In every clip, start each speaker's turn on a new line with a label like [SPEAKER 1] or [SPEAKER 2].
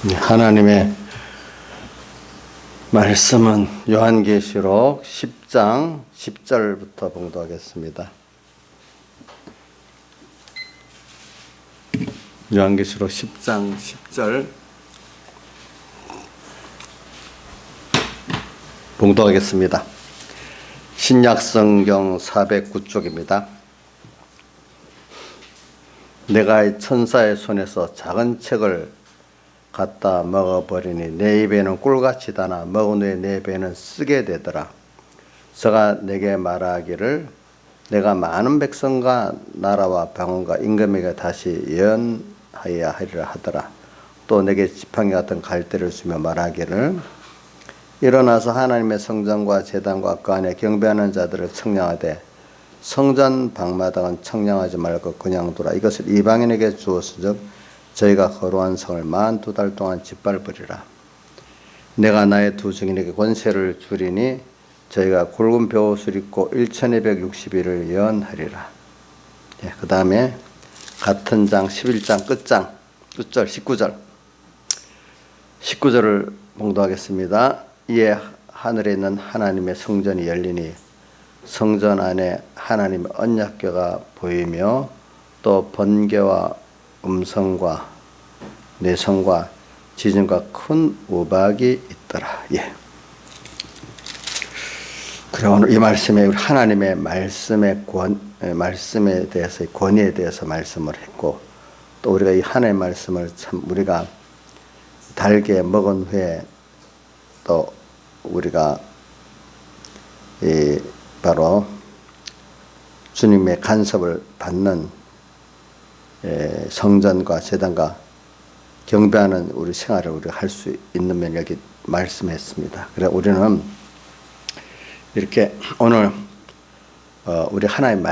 [SPEAKER 1] 하나님의 말씀은 요한계시록 10장 10절부터 봉독하겠습니다. 요한계시록 10장 10절 봉독하겠습니다. 신약성경 409쪽입니다. 내가 천사의 손에서 작은 책을 갖다 먹어버리니 내 입에는 꿀같이 다나 먹은 후에 내 배는 쓰게 되더라. 저가 내게 말하기를 내가 많은 백성과 나라와 방언과 임금에게 다시 예언하여야 하리라 하더라. 또 내게 지팡이 같은 갈대를 주며 말하기를 일어나서 하나님의 성전과 제단과 그 안에 경배하는 자들을 청량하되 성전 방마당은 청량하지 말고 그냥 두라. 이것을 이방인에게 주었은즉 저희가 거룩한 성을 42달 동안 짓밟으리라. 내가 나의 두 증인에게 권세를 주리니 저희가 굵은 벼옷을 입고 1260일을 예언하리라. 그 다음에 같은 장 11장 끝절 19절을 봉독하겠습니다. 이에 하늘에 있는 하나님의 성전이 열리니 성전 안에 하나님의 언약궤가 보이며 또 번개와 음성과 내성과 지진과 큰 우박이 있더라. 그래 오늘 이 말씀에 하나님의 말씀에 대해서 권위에 대해서 말씀을 했고 또 우리가 이 하나님의 말씀을 참 우리가 달게 먹은 후에 또 우리가 바로 주님의 간섭을 받는 성전과 제단과 경배하는 우리 생활을 우리가 할 수 있는 면 여기 말씀했습니다. 그래 우리는 이렇게 오늘 우리 하나님의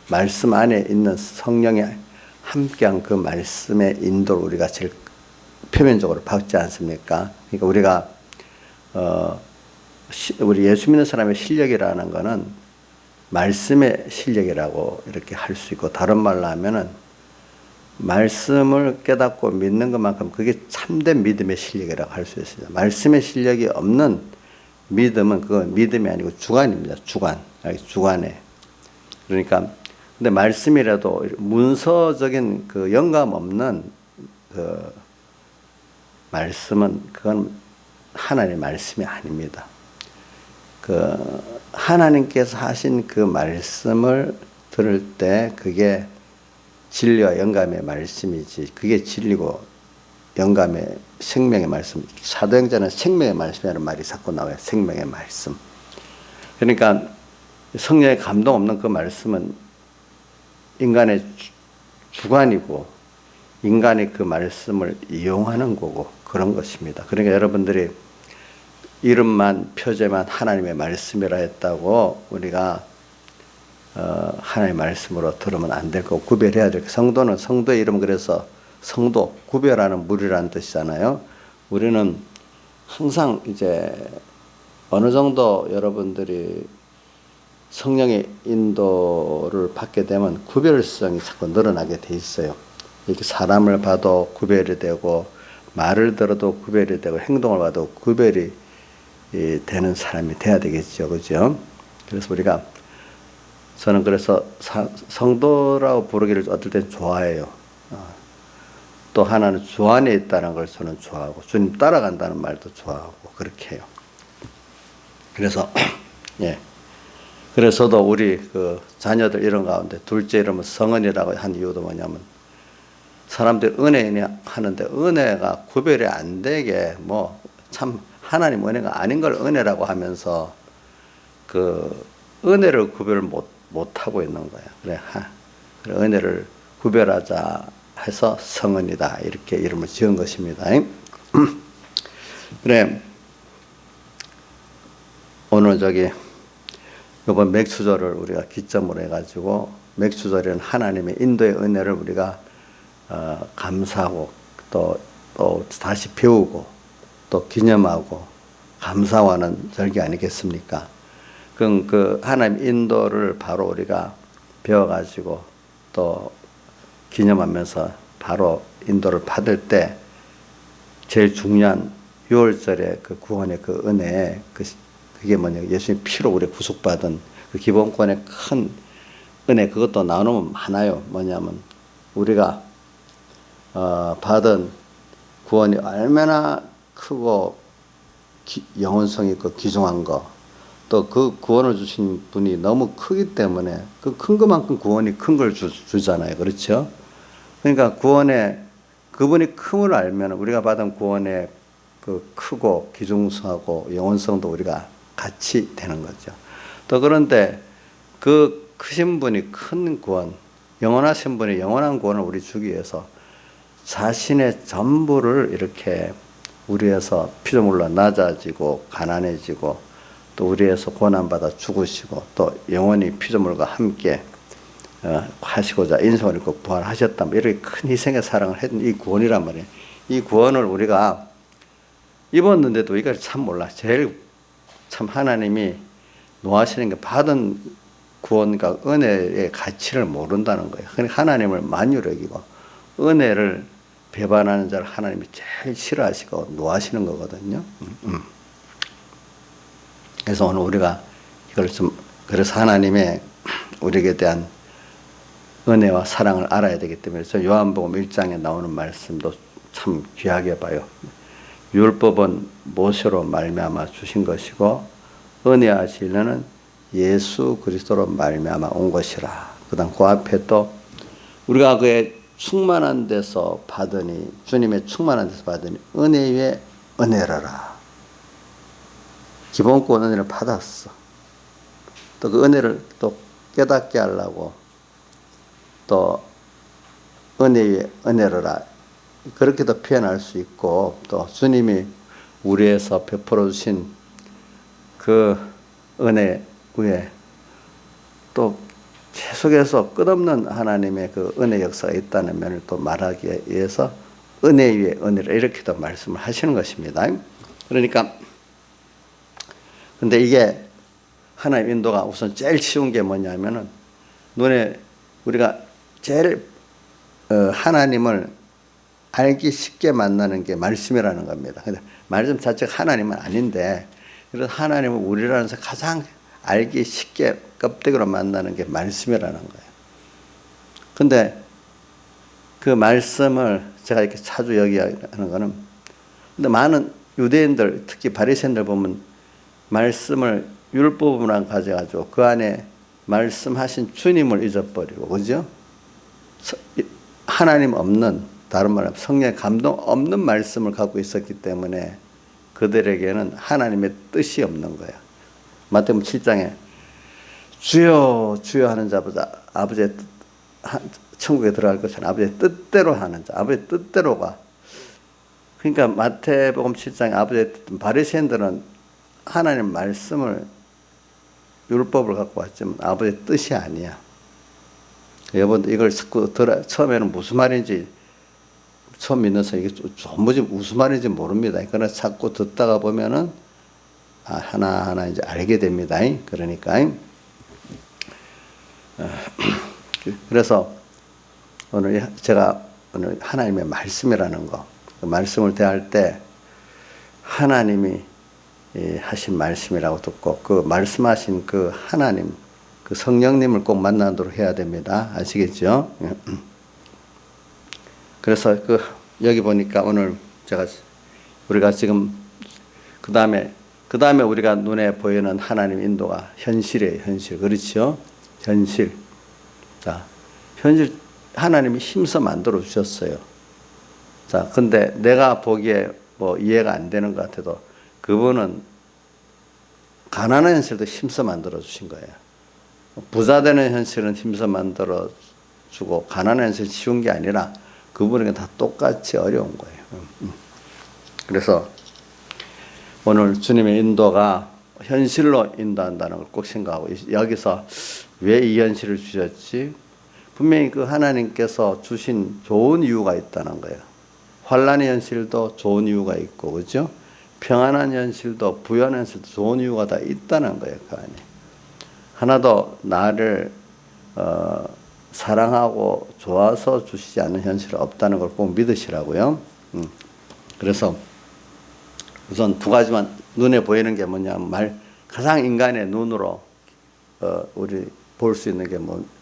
[SPEAKER 1] 말씀 안에 있는 성령의 함께한 그 말씀의 인도를 우리가 제일 표면적으로 받지 않습니까? 그러니까 우리가 우리 예수 믿는 사람의 실력이라는 것은 말씀의 실력이라고 이렇게 할 수 있고 다른 말로 하면은 말씀을 깨닫고 믿는 것만큼 그게 참된 믿음의 실력이라고 할 수 있습니다. 말씀의 실력이 없는 믿음은 그건 믿음이 아니고 주관입니다. 주관에. 그러니까 근데 말씀이라도 문서적인 그 영감 없는 그 말씀은 그건 하나님의 말씀이 아닙니다. 하나님께서 하신 그 말씀을 들을 때 그게 진리와 영감의 말씀이지 그게 진리고 영감의 생명의 말씀. 사도행전은 생명의 말씀이라는 말이 자꾸 나와요. 생명의 말씀. 그러니까 성령의 감동 없는 그 말씀은 인간의 주관이고 인간이 그 말씀을 이용하는 거고 그런 것입니다. 그러니까 여러분들이 이름만 표제만 하나님의 말씀이라 했다고 우리가 하나님의 말씀으로 들으면 안 될 거고 구별해야 될 거. 성도는 성도의 이름 그래서 성도 구별하는 무리라는 뜻이잖아요. 우리는 항상 이제 어느 정도 여러분들이 성령의 인도를 받게 되면 구별성이 자꾸 늘어나게 돼 있어요. 이렇게 사람을 봐도 구별이 되고 말을 들어도 구별이 되고 행동을 봐도 구별이 되는 사람이 돼야 되겠죠. 그죠? 그래서 저는 그래서 성도라고 부르기를 어떨 땐 좋아해요. 또 하나는 주 안에 있다는 걸 저는 좋아하고 주님 따라간다는 말도 좋아하고 그렇게 해요. 그래서 그래서도 우리 그 자녀들 이런 가운데 둘째 이름은 성은이라고 한 이유도 뭐냐면 사람들이 은혜 하는데 은혜가 구별이 안 되게 참 하나님 은혜가 아닌 걸 은혜라고 하면서 그 은혜를 구별 못하고 있는 거야. 그래 은혜를 구별하자 해서 성은이다 이렇게 이름을 지은 것입니다. 그래 오늘 이번 맥주절을 우리가 기점으로 해가지고 맥주절에는 하나님의 인도의 은혜를 우리가 감사하고 또 다시 배우고 또 기념하고 감사하는 절기 아니겠습니까? 그럼 그 하나님 인도를 바로 우리가 배워가지고 또 기념하면서 바로 인도를 받을 때 제일 중요한 6월절의 그 구원의 그 은혜, 그게 뭐냐, 예수님 피로 우리 구속받은 그 기본권의 큰 은혜, 그것도 나누면 많아요. 뭐냐면 우리가 받은 구원이 얼마나 크고 영혼성 있고 귀중한 거, 또 그 구원을 주신 분이 너무 크기 때문에 그 큰 것만큼 구원이 큰 걸 주잖아요. 그렇죠? 그러니까 구원의 그분이 큼을 알면 우리가 받은 구원의 그 크고 귀중성하고 영혼성도 우리가 같이 되는 거죠. 또 그런데 그 크신 분이 큰 구원, 영원하신 분이 영원한 구원을 우리 주기 위해서 자신의 전부를 이렇게 우리에서 피조물로 낮아지고 가난해지고 또 우리에서 고난받아 죽으시고 또 영원히 피조물과 함께 하시고자 인성을 잃고 부활하셨다면 이렇게 큰 희생의 사랑을 했던 이 구원이란 말이에요. 이 구원을 우리가 입었는데도 이걸 참 몰라. 제일 참 하나님이 노하시는 게 받은 구원과 은혜의 가치를 모른다는 거예요. 그러니까 하나님을 만유를 여기고 은혜를 배반하는 자를 하나님이 제일 싫어하시고 노하시는 거거든요. 그래서 오늘 우리가 이걸 좀, 그래서 하나님의 우리에게 대한 은혜와 사랑을 알아야 되기 때문에 요한복음 1장에 나오는 말씀도 참 귀하게 봐요. 율법은 모세로 말미암아 주신 것이고 은혜와 진리는 예수 그리스도로 말미암아 온 것이라. 그다음 그 앞에 또 우리가 그의 충만한 데서 받으니, 주님의 충만한 데서 받으니 은혜 위에 은혜라라. 기본권 은혜를 받았어. 또 그 은혜를 또 깨닫게 하려고 또 은혜 위에 은혜로라. 그렇게도 표현할 수 있고 또 주님이 우리에서 베풀어 주신 그 은혜 위에 또 계속해서 끝없는 하나님의 그 은혜 역사가 있다는 면을 또 말하기 위해서 은혜 위에 은혜를 이렇게도 말씀을 하시는 것입니다. 그러니까 근데 이게 하나님 인도가 우선 제일 쉬운 게 뭐냐면은 눈에 우리가 제일 하나님을 알기 쉽게 만나는 게 말씀이라는 겁니다. 근데 말씀 자체가 하나님은 아닌데 그래서 하나님을 우리라는 데서 가장 알기 쉽게 껍데기로 만나는 게 말씀이라는 거예요. 근데 그 말씀을 제가 이렇게 자주 여기하는 거는 근데 많은 유대인들 특히 바리새인들 보면 말씀을 율법만 가져가지고 그 안에 말씀하신 주님을 잊어버리고 그죠? 하나님 없는 다른 말로 성령의 감동 없는 말씀을 갖고 있었기 때문에 그들에게는 하나님의 뜻이 없는 거예요. 마태복음 7장에 주여 주여 하는 자보다 아버지의 뜻, 천국에 들어갈 것은 아버지의 뜻대로 하는 자, 아버지의 뜻대로가. 그러니까 마태복음 7장에 아버지의 뜻, 바리새인들은 하나님 말씀을 율법을 갖고 왔지만 아버지의 뜻이 아니야. 여러분 이걸 듣고 처음에는 무슨 말인지 처음 믿는 사람 이게 전부지 무슨 말인지 모릅니다. 그러나 자꾸 듣다가 보면은 하나하나 이제 알게 됩니다. 그러니까 그래서 오늘 제가 오늘 하나님의 말씀이라는 거, 그 말씀을 대할 때 하나님이 하신 말씀이라고 듣고 그 말씀하신 그 하나님, 그 성령님을 꼭 만나도록 해야 됩니다. 아시겠죠? 그래서 여기 보니까 오늘 우리가 지금 그 다음에 우리가 눈에 보이는 하나님 인도가 현실이에요. 현실. 그렇죠? 현실. 자, 현실 하나님이 힘써 만들어 주셨어요. 자, 근데 내가 보기에 뭐 이해가 안 되는 것 같아도 그분은 가난한 현실도 힘써 만들어 주신 거예요. 부자 되는 현실은 힘써 만들어 주고 가난한 현실 쉬운 게 아니라 그분에게 다 똑같이 어려운 거예요. 그래서 오늘 주님의 인도가 현실로 인도한다는 걸 꼭 생각하고 여기서 왜 이 현실을 주셨지? 분명히 그 하나님께서 주신 좋은 이유가 있다는 거예요. 환난의 현실도 좋은 이유가 있고 그죠? 평안한 현실도 부유한 현실도 좋은 이유가 다 있다는 거예요. 그 안에. 하나도 나를 사랑하고 좋아서 주시지 않는 현실은 없다는 걸 꼭 믿으시라고요. 그래서 우선 두 가지만 눈에 보이는 게 뭐냐면 가장 인간의 눈으로 우리 볼 수 있는 게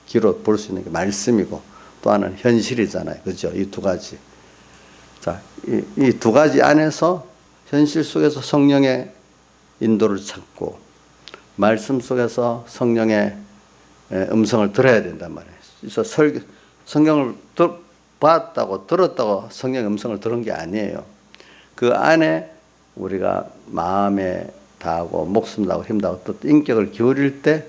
[SPEAKER 1] 귀로 볼 수 있는 게 말씀이고 또 하나는 현실이잖아요. 그죠? 이 두 가지. 자, 이 두 가지 안에서 현실 속에서 성령의 인도를 찾고 말씀 속에서 성령의 음성을 들어야 된단 말이에요. 그래서 성경을 봤다고 들었다고 성령의 음성을 들은 게 아니에요. 그 안에 우리가 마음에 다하고 목숨 다하고 힘 다하고 또 인격을 기울일 때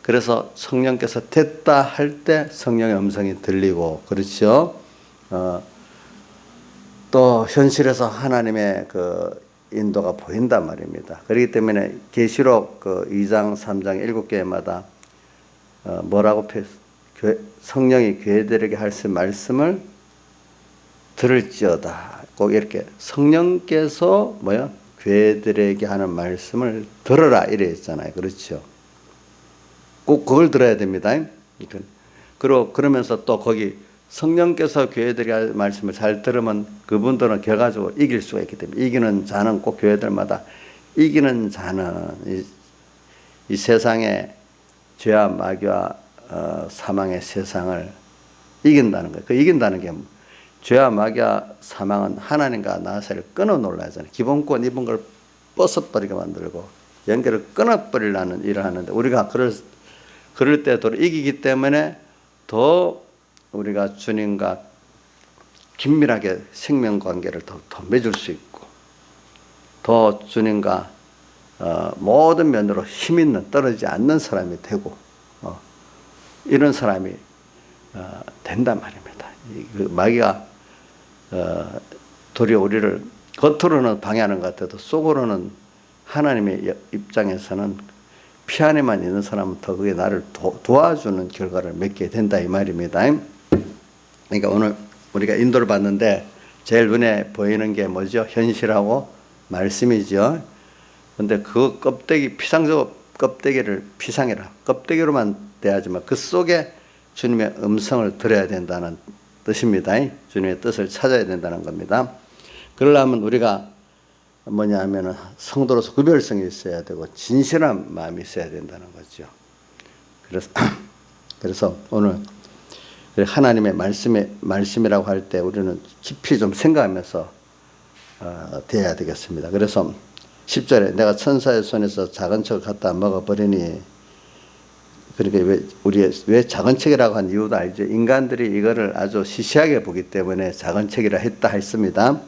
[SPEAKER 1] 그래서 성령께서 됐다 할 때 성령의 음성이 들리고 그렇죠. 또 현실에서 하나님의 그 인도가 보인단 말입니다. 그렇기 때문에 계시록 그 2장 3장 7교회마다 뭐라고 성령이 교회들에게 하실 말씀을 들을지어다. 꼭 이렇게 성령께서 교회들에게 하는 말씀을 들어라 이래 있잖아요. 그렇죠. 꼭 그걸 들어야 됩니다. 그러면서 또 거기 성령께서 교회들이 할 말씀을 잘 들으면 그분들은 결과적으로 이길 수가 있기 때문에 이기는 자는 꼭 교회들마다 이기는 자는 이 세상의 죄와 마귀와 사망의 세상을 이긴다는 거예요. 그 이긴다는 게 죄와 마귀와 사망은 하나님과 나 사이를 끊어 놓으려 하잖아요. 기본권 입은 걸 벗어버리게 만들고 연결을 끊어버리려는 일을 하는데 우리가 그럴 때도 이기기 때문에 더 우리가 주님과 긴밀하게 생명관계를 더 맺을 수 있고 더 주님과 모든 면으로 힘 있는 떨어지지 않는 사람이 되고 이런 사람이 된단 말입니다. 그 마귀가 도리어 우리를 겉으로는 방해하는 것 같아도 속으로는 하나님의 입장에서는 피 안에만 있는 사람은 더 그게 나를 도와주는 결과를 맺게 된다 이 말입니다. 그러니까 오늘 우리가 인도를 받는데 제일 눈에 보이는 게 뭐죠? 현실하고 말씀이죠. 근데 그 껍데기 피상적 껍데기를 피상이라 껍데기로만 대하지만 그 속에 주님의 음성을 들어야 된다는 뜻입니다. 주님의 뜻을 찾아야 된다는 겁니다. 그러려면 우리가 뭐냐 하면은 성도로서 구별성이 있어야 되고 진실한 마음이 있어야 된다는 거죠. 그래서 오늘 하나님의 말씀이라고 할 때 우리는 깊이 좀 생각하면서 대해야 되겠습니다. 그래서 10절에 내가 천사의 손에서 작은 척을 갖다 먹어버리니 그러니까 왜 작은 책이라고 한 이유도 알죠. 인간들이 이거를 아주 시시하게 보기 때문에 작은 책이라 했습니다.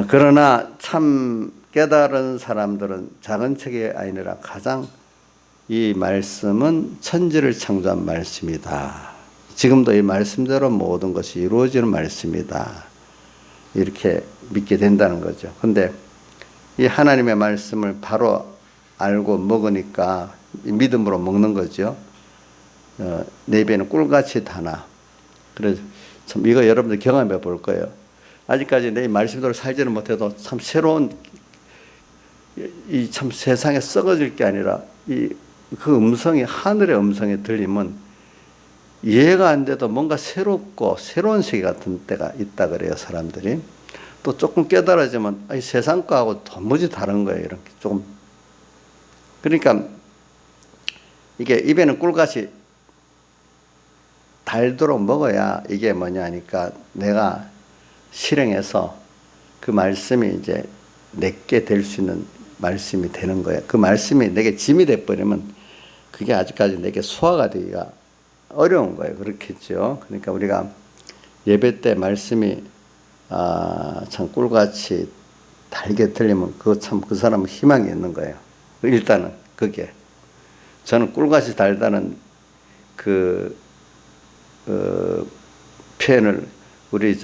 [SPEAKER 1] 그러나 참 깨달은 사람들은 작은 책이 아니라 가장 이 말씀은 천지를 창조한 말씀이다. 지금도 이 말씀대로 모든 것이 이루어지는 말씀이다. 이렇게 믿게 된다는 거죠. 근데 이 하나님의 말씀을 바로 알고 먹으니까 믿음으로 먹는 거죠. 내 입에는 꿀같이 다나. 그래서 참 이거 여러분들 경험해 볼 거예요. 아직까지 내 말씀대로 살지는 못해도 참 새로운 이 참 세상에 썩어질 게 아니라 그 음성이 하늘의 음성이 들리면 이해가 안 돼도 뭔가 새롭고 새로운 세계 같은 때가 있다 그래요 사람들이. 또 조금 깨달아지면 이 세상 거하고 도무지 다른 거예요. 이렇게 조금. 그러니까 이게 입에는 꿀같이 달도록 먹어야 이게 뭐냐니까 내가 실행해서 그 말씀이 이제 내게 될 수 있는 말씀이 되는 거예요. 그 말씀이 내게 짐이 돼버리면 그게 아직까지 내게 소화가 되기가 어려운 거예요. 그렇겠죠. 그러니까 우리가 예배 때 말씀이 참 꿀같이 달게 들리면 그 사람은 희망이 있는 거예요. 일단은 그게 저는 꿀같이 달다는 그 표현을 우리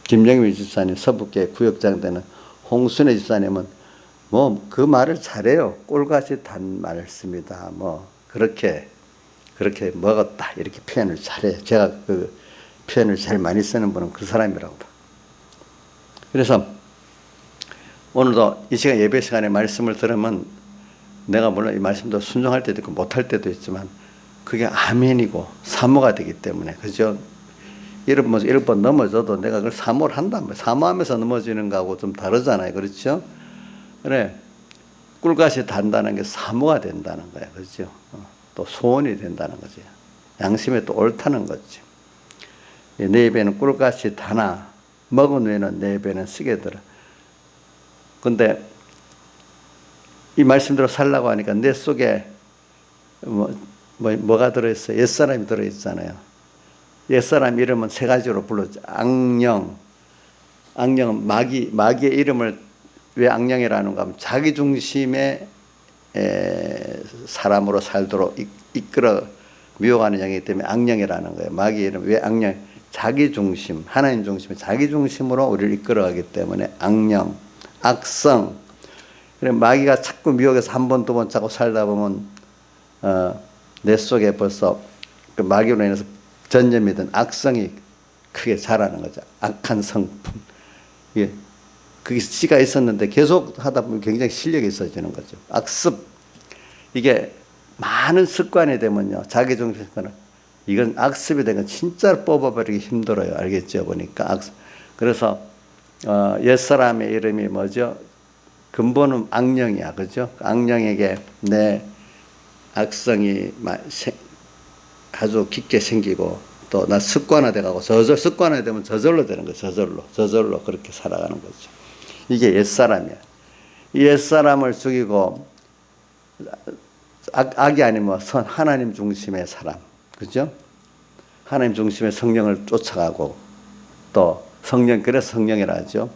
[SPEAKER 1] 김영미 집사님 서북계 구역장 되는 홍순애 집사님은 뭐 그 말을 잘해요. 꿀같이 단 말씀이다. 뭐 그렇게 먹었다 이렇게 표현을 잘해요. 제가 그 표현을 제일 많이 쓰는 분은 그 사람이라고 봐. 그래서 오늘도 이 시간 예배 시간에 말씀을 들으면 내가 물론 이 말씀도 순종할 때도 있고 못할 때도 있지만 그게 아멘이고 사모가 되기 때문에, 그죠? 뭐 1번 넘어져도 내가 그걸 사모를 한단 말이에요. 사모하면서 넘어지는 거하고 좀 다르잖아요. 그렇죠? 그래. 꿀같이 단다는 게 사모가 된다는 거야. 그렇죠? 또 소원이 된다는 거지. 양심에 또 옳다는 거지. 내 입에는 꿀같이 다나 먹은 후에는 내 입에는 쓰게 들어. 근데 이 말씀대로 살라고 하니까 내 속에 뭐가 들어있어요? 옛사람이 들어있잖아요. 옛사람 이름은 세 가지로 불렀죠. 악령. 악령은 마귀의 이름을 왜 악령이라는가 하면 자기 중심의 사람으로 살도록 이끌어 미혹하는 영이기 때문에 악령이라는 거예요. 마귀의 이름 왜 악령? 자기 중심, 하나님 중심의 자기 중심으로 우리를 이끌어가기 때문에 악령, 악성. 그래 마귀가 자꾸 미혹해서 한 번, 두 번 자꾸 살다 보면 내 속에 벌써 그 마귀로 인해서 전염이 든 악성이 크게 자라는 거죠. 악한 성품. 예. 그게 씨가 있었는데 계속 하다 보면 굉장히 실력이 있어지는 거죠. 악습. 이게 많은 습관이 되면요. 자기 중심 습관은 이건 악습이 된 건 진짜로 뽑아버리기 힘들어요. 알겠죠? 보니까 악습. 그래서 옛사람의 이름이 뭐죠? 근본은 악령이야. 그죠? 악령에게 내 악성이 아주 깊게 생기고 또 나 습관화돼가고 습관화되면 저절로 되는 거예요. 저절로 그렇게 살아가는 거죠. 이게 옛사람이야. 이 옛사람을 죽이고 악이 아니면 하나님 중심의 사람. 그죠? 하나님 중심의 성령을 쫓아가고 또 그래서 성령이라 하죠.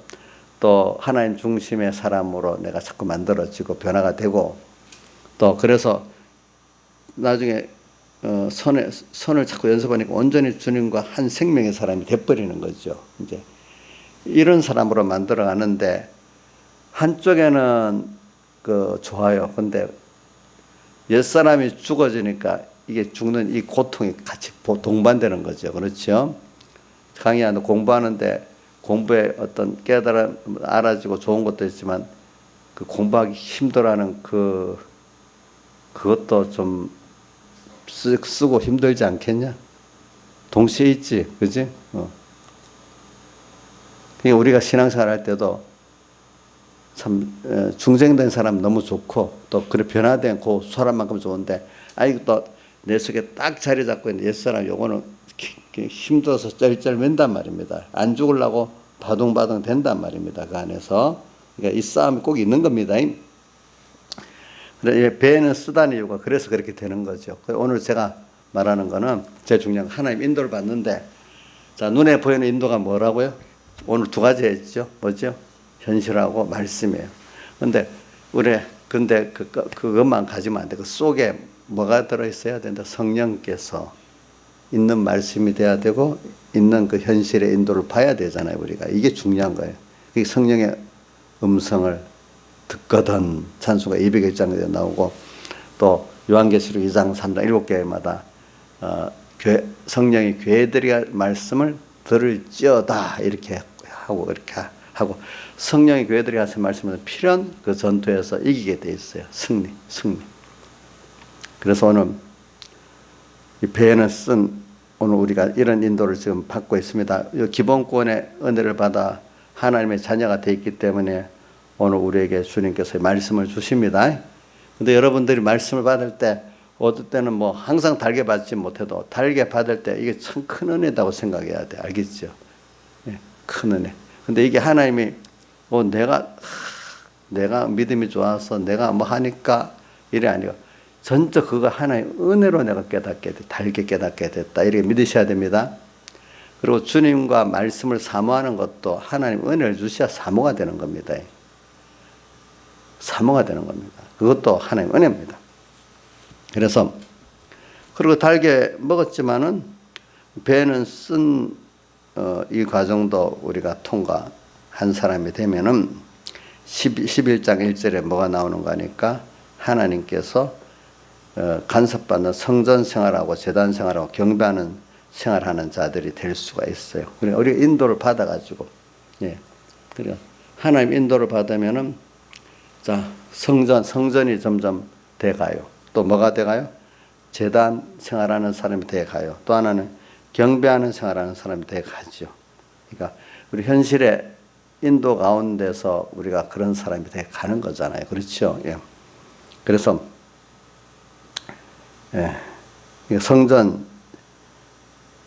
[SPEAKER 1] 또 하나님 중심의 사람으로 내가 자꾸 만들어지고 변화가 되고 또 그래서 나중에 선을 자꾸 연습하니까 온전히 주님과 한 생명의 사람이 돼버리는 거죠. 이제 이런 사람으로 만들어 가는데 한쪽에는 좋아요. 근데 옛사람이 죽어지니까 이게 죽는 이 고통이 같이 동반되는 거죠. 그렇죠? 강의하는 공부하는데 공부에 어떤 깨달음 알아지고 좋은 것도 있지만 그 공부하기 힘들어하는 그것도 좀 쓰고 힘들지 않겠냐? 동시에 있지, 그지? 그러니까 우리가 신앙생활 할 때도 참 중생된 사람 너무 좋고 또 그래 변화된 그 사람만큼 좋은데 또 내 속에 딱 자리 잡고 있는 옛사람 요거는 힘들어서 쩔쩔맨단 말입니다. 안 죽으려고 바둥바둥 된단 말입니다. 그 안에서. 그러니까 이 싸움이 꼭 있는 겁니다. 그래 배는 쓰다는 이유가 그래서 그렇게 되는 거죠. 오늘 제가 말하는 거는 제일 중요한 하나님 인도를 받는데 자 눈에 보이는 인도가 뭐라고요? 오늘 두 가지 했죠. 뭐죠? 현실하고 말씀이에요. 근데 그것만 가지면 안 돼. 그 속에 뭐가 들어있어야 된다. 성령께서 있는 말씀이 돼야 되고 있는 그 현실의 인도를 봐야 되잖아요. 우리가 이게 중요한 거예요. 그게 성령의 음성을 듣거든 찬수가 201장에 나오고 또 요한계시록 2장 3장 7개마다 성령이 교회들이 할 말씀을 들을지어다 이렇게 하고 성령이 교회들이 하신 말씀은 필연 그 전투에서 이기게 돼 있어요. 승리. 그래서 오늘 이 배에는 오늘 우리가 이런 인도를 지금 받고 있습니다. 기본권의 은혜를 받아 하나님의 자녀가 되어 있기 때문에 오늘 우리에게 주님께서 말씀을 주십니다. 근데 여러분들이 말씀을 받을 때 어떨 때는 뭐 항상 달게 받지 못해도 달게 받을 때 이게 참 큰 은혜다고 생각해야 돼. 알겠죠? 네, 큰 은혜. 근데 이게 하나님이 내가 믿음이 좋아서 내가 뭐 하니까 이래 아니고 전적 그거 하나의 은혜로 내가 달게 깨닫게 됐다. 이렇게 믿으셔야 됩니다. 그리고 주님과 말씀을 사모하는 것도 하나님 은혜를 주셔야 사모가 되는 겁니다. 사모가 되는 겁니다. 그것도 하나님 은혜입니다. 그래서 그리고 달게 먹었지만은 배는 이 과정도 우리가 통과한 사람이 되면은 11장 1절에 뭐가 나오는 거니까 하나님께서 간섭받는 성전 생활하고 제단 생활하고 경배하는 생활하는 자들이 될 수가 있어요. 그러니까 우리가 인도를 받아가지고, 그러니까 하나님 인도를 받으면은 자 성전이 점점 돼가요. 또 뭐가 돼가요? 제단 생활하는 사람이 되어 가요. 또 하나는 경배하는 생활하는 사람이 되어 가죠. 그러니까 우리 현실의 인도 가운데서 우리가 그런 사람이 되어 가는 거잖아요. 그렇죠? 예. 그래서 예. 성전,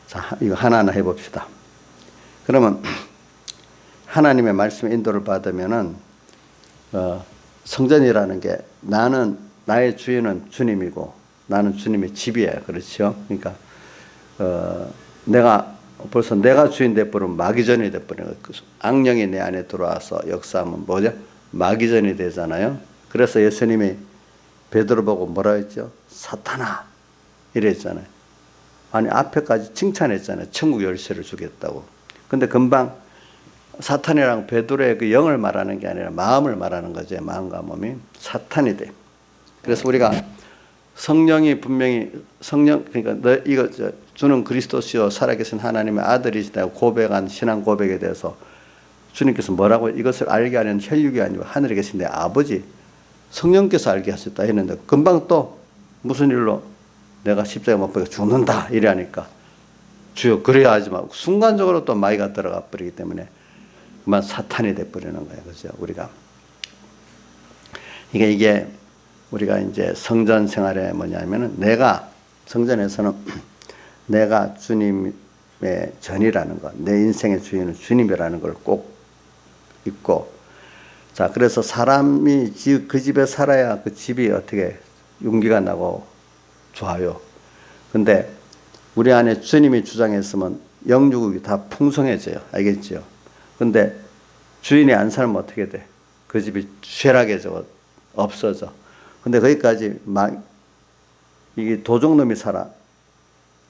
[SPEAKER 1] 자, 이거 하나하나 해봅시다. 그러면 하나님의 말씀의 인도를 받으면은 성전이라는 게 나의 주인은 주님이고 나는 주님의 집이에요. 그렇죠? 그러니까 내가 주인 돼버리면 마귀전이 돼버리는 거예요. 악령이 내 안에 들어와서 역사하면 뭐죠? 마귀전이 되잖아요. 그래서 예수님이 베드로 보고 뭐라 했죠? 사탄아 이랬잖아요. 아니 앞에까지 칭찬했잖아요. 천국 열쇠를 주겠다고. 근데 금방 사탄이랑 베드로의 그 영을 말하는 게 아니라 마음을 말하는 거죠. 마음과 몸이 사탄이 돼. 그래서 우리가 성령이 분명히 그러니까 너 이거 주는 그리스도시요 살아계신 하나님의 아들이시다고 고백한 신앙 고백에 대해서 주님께서 뭐라고 이것을 알게 하는 혈육이 아니고 하늘에 계신 내 아버지 성령께서 알게 하셨다 했는데 금방 또 무슨 일로 내가 십자가에 못 박혀 죽는다 이래하니까 주여 그래야 하지 말고 순간적으로 또 마귀가 들어가 버리기 때문에 그만 사탄이 돼버리는 거예요. 그죠? 우리가 이게 우리가 이제 성전 생활에 뭐냐면은 성전에서는 내가 주님의 전이라는 것, 내 인생의 주인은 주님이라는 걸 꼭 있고, 자, 그래서 사람이 그 집에 살아야 그 집이 어떻게 용기가 나고 좋아요. 근데 우리 안에 주님이 주장했으면 영육이 다 풍성해져요. 알겠죠? 근데 주인이 안 살면 어떻게 돼? 그 집이 쇠락해져, 없어져. 근데 거기까지 이게 도둑놈이 살아.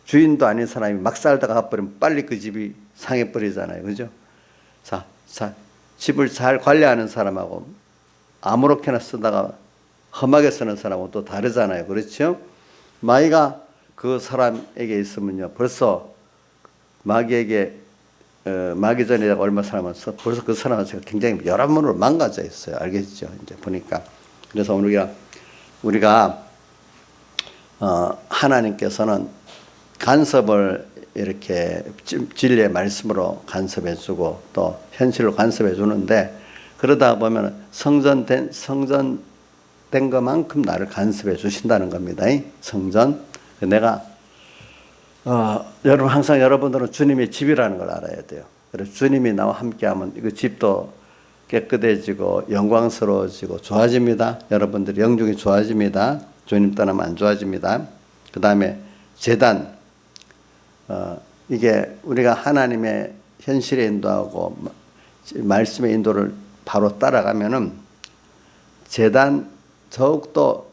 [SPEAKER 1] 주인도 아닌 사람이 막 살다가 가버리면 빨리 그 집이 상해버리잖아요. 그죠? 자, 집을 잘 관리하는 사람하고 아무렇게나 쓰다가 험하게 쓰는 사람하고 또 다르잖아요. 그렇죠? 마귀가 그 사람에게 있으면요. 벌써 마귀에게 마귀 전에 얼마 살면서 벌써 그 사람은 굉장히 여러모로 망가져 있어요. 알겠죠? 이제 보니까. 그래서 우리가 하나님께서는 간섭을 이렇게 진리의 말씀으로 간섭해주고 또 현실로 간섭해주는데 그러다 보면 성전된 것만큼 나를 간섭해 주신다는 겁니다. 성전. 내가 여러분 항상 여러분들은 주님의 집이라는 걸 알아야 돼요. 그래서 주님이 나와 함께하면 그 집도 깨끗해지고 영광스러워지고 좋아집니다. 여러분들이 영중이 좋아집니다. 주님 떠나면 안 좋아집니다. 그 다음에 제단. 이게 우리가 하나님의 현실에 인도하고 말씀의 인도를 바로 따라가면은 더욱더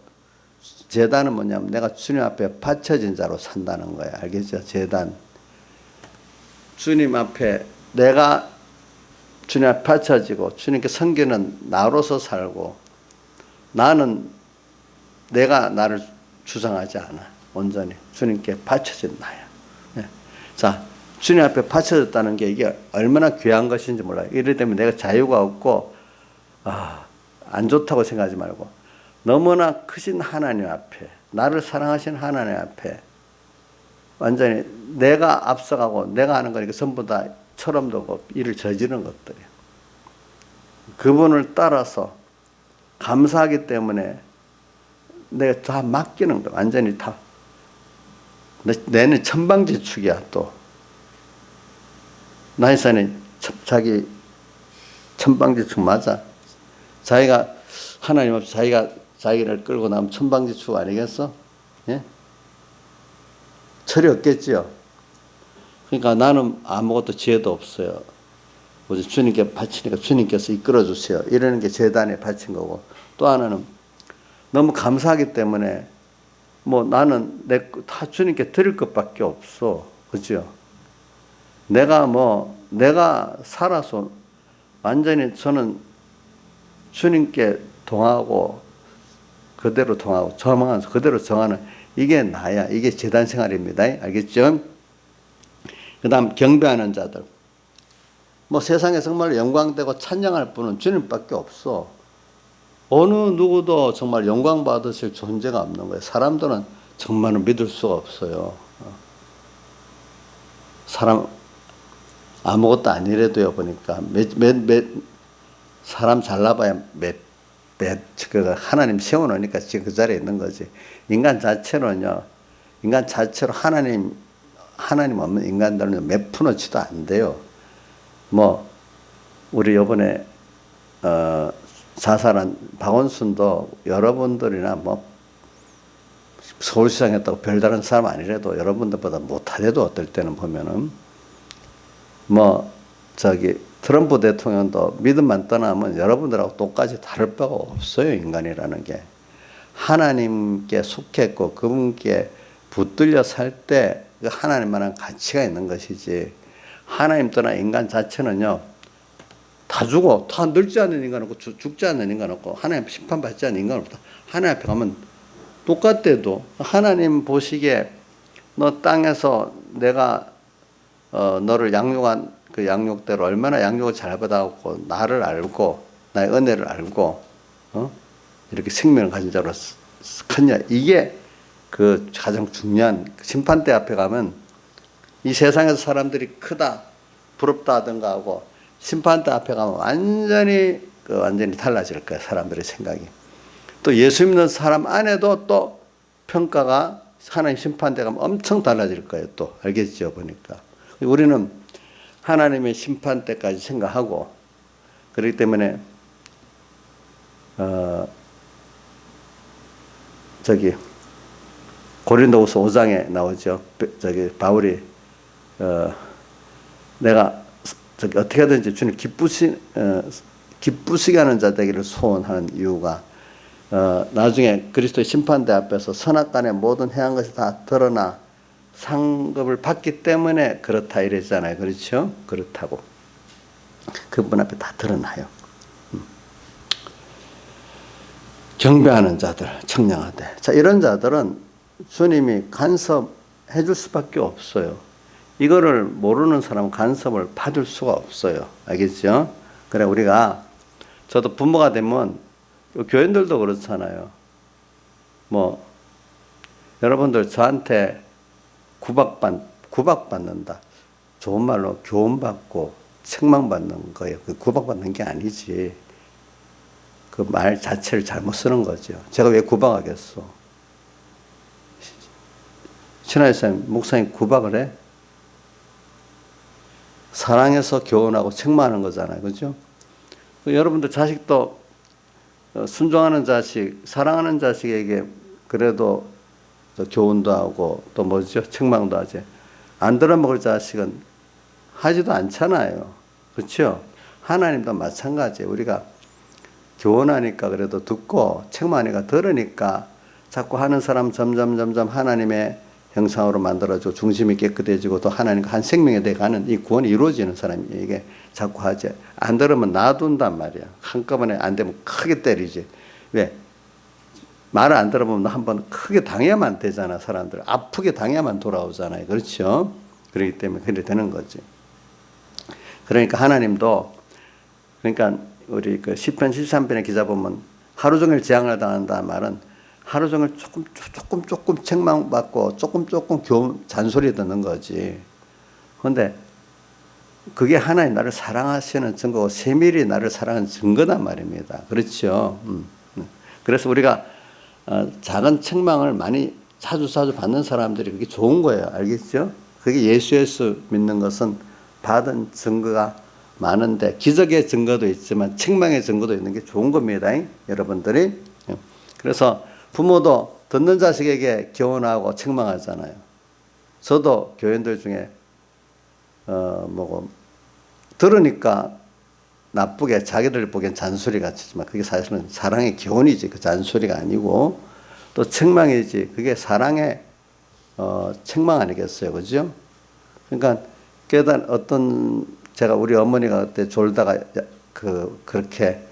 [SPEAKER 1] 제단은 뭐냐면 내가 주님 앞에 바쳐진 자로 산다는 거예요. 알겠죠? 제단. 주님 앞에 내가 주님 앞에 바쳐지고 주님께 섬기는 나로서 살고 나는 내가 나를 주장하지 않아. 온전히 주님께 바쳐진 나야. 자, 주님 앞에 바쳐졌다는 게 이게 얼마나 귀한 것인지 몰라요. 이럴 때문에 내가 자유가 없고 안 좋다고 생각하지 말고 너무나 크신 하나님 앞에 나를 사랑하신 하나님 앞에 완전히 내가 앞서가고 내가 하는 거니까 전부 다 철험도고 일을 저지르는 것들이에요. 그분을 따라서 감사하기 때문에 내가 다 맡기는 거야. 완전히 다. 내는 천방지축이야 또. 나이사는 자기 천방지축 맞아. 자기가 하나님 앞에 자기를 끌고 나면 천방지축 아니겠어? 예? 철이 없겠지요. 그러니까 나는 아무것도 지혜도 없어요. 주님께 바치니까 주님께서 이끌어 주세요. 이러는 게 제단에 바친 거고 또 하나는 너무 감사하기 때문에 뭐 나는 다 주님께 드릴 것밖에 없어. 그죠? 내가 살아서 완전히 저는 주님께 동하고 그대로 동하고 정하면서 그대로 정하는 이게 나야. 이게 제단 생활입니다. 알겠죠? 그 다음 경배하는 자들. 뭐 세상에 정말 영광되고 찬양할 분은 주님밖에 없어. 어느 누구도 정말 영광 받으실 존재가 없는 거예요. 사람들은 정말로 믿을 수가 없어요. 사람 아무것도 아니래도요 보니까 사람 잘나봐야 그 하나님 세워놓으니까 지금 그 자리에 있는 거지. 인간 자체로는요, 인간 자체로 하나님 없는 인간들은 몇 푼어치도 안 돼요. 뭐 우리 이번에 자살한 박원순도 여러분들이나 뭐 서울시장 했다고 별다른 사람 아니래도 여러분들보다 못하대도 어떨 때는 보면은 뭐 트럼프 대통령도 믿음만 떠나면 여러분들하고 똑같이 다를 바가 없어요. 인간이라는 게 하나님께 속했고 그분께 붙들려 살 때 그 하나님만한 가치가 있는 것이지, 하나님 떠나 인간 자체는요 다 죽어. 다 늙지 않는 인간 없고 죽지 않는 인간 없고 하나님 심판받지 않는 인간 없다. 하나님 앞에 가면 똑같대도 하나님 보시기에 너 땅에서 내가 너를 양육한 그 양육대로 얼마나 양육을 잘 받아갖고 나를 알고 나의 은혜를 알고 이렇게 생명을 가진 자로 컸냐. 이게 그 가장 중요한, 심판대 앞에 가면 이 세상에서 사람들이 크다 부럽다 하던가 하고 심판대 앞에 가면 완전히 달라질 거야. 사람들의 생각이. 또 예수 믿는 사람 안에도 또 평가가 하나님 심판대 가면 엄청 달라질 거예요. 또 알겠죠 보니까. 우리는 하나님의 심판 때까지 생각하고, 그렇기 때문에 고린도후서 5장에 나오죠. 바울이 내가 어떻게 하든지 주님 기쁘시게 하는 자 되기를 소원하는 이유가 나중에 그리스도의 심판대 앞에서 선악간의 모든 행한 것이 다 드러나 상급을 받기 때문에 그렇다 이랬잖아요. 그렇죠? 그렇다고. 그분 앞에 다 드러나요. 경배하는 자들, 청량하되. 자, 이런 자들은 주님이 간섭해 줄 수밖에 없어요. 이거를 모르는 사람은 간섭을 받을 수가 없어요. 알겠죠? 그래, 저도 부모가 되면, 교인들도 그렇잖아요. 여러분들 저한테 구박받는다. 좋은 말로 교훈받고 책망받는 거예요. 그 구박받는 게 아니지. 그 말 자체를 잘못 쓰는 거죠. 제가 왜 구박하겠어? 신하이사님, 목사님 구박을 해? 사랑해서 교훈하고 책망하는 거잖아요. 그죠? 여러분들 자식도 순종하는 자식, 사랑하는 자식에게 그래도 교훈도 하고 또 책망도 하지. 안 들어먹을 자식은 하지도 않잖아요. 그렇죠? 하나님도 마찬가지예요. 우리가 교훈하니까 그래도 듣고 책망하니까 들으니까 자꾸 하는 사람 점점 하나님의 형상으로 만들어지고 중심이 깨끗해지고 또 하나님과 한 생명에 대해 가는 이 구원이 이루어지는 사람에게 자꾸 하지. 안 들으면 놔둔단 말이야. 한꺼번에 안 되면 크게 때리지. 왜? 말을 안 들어보면 한번 크게 당해야만 되잖아. 사람들 아프게 당해야만 돌아오잖아요. 그렇죠? 그렇기 때문에 그래 되는 거지. 그러니까 하나님도, 그러니까 우리 그 시편 73편의 기자 보면 하루 종일 재앙을 당한다는 말은 하루 종일 조금 책망받고 조금 교훈 잔소리 듣는 거지. 그런데 그게 하나님 나를 사랑하시는 증거고 세밀히 나를 사랑하는 증거단 말입니다. 그렇죠? 그래서 우리가 작은 책망을 많이 자주 받는 사람들이 그게 좋은 거예요. 알겠죠? 그게 예수 믿는 것은 받은 증거가 많은데 기적의 증거도 있지만 책망의 증거도 있는 게 좋은 겁니다. 여러분들이. 그래서 부모도 듣는 자식에게 교훈하고 책망하잖아요. 저도 교인들 중에 들으니까 나쁘게 자기들 보기엔 잔소리 같지만 그게 사실은 사랑의 교훈이지, 그 잔소리가 아니고, 또 책망이지, 그게 사랑의 책망 아니겠어요, 그죠? 그러니까 제가 우리 어머니가 그때 졸다가 그렇게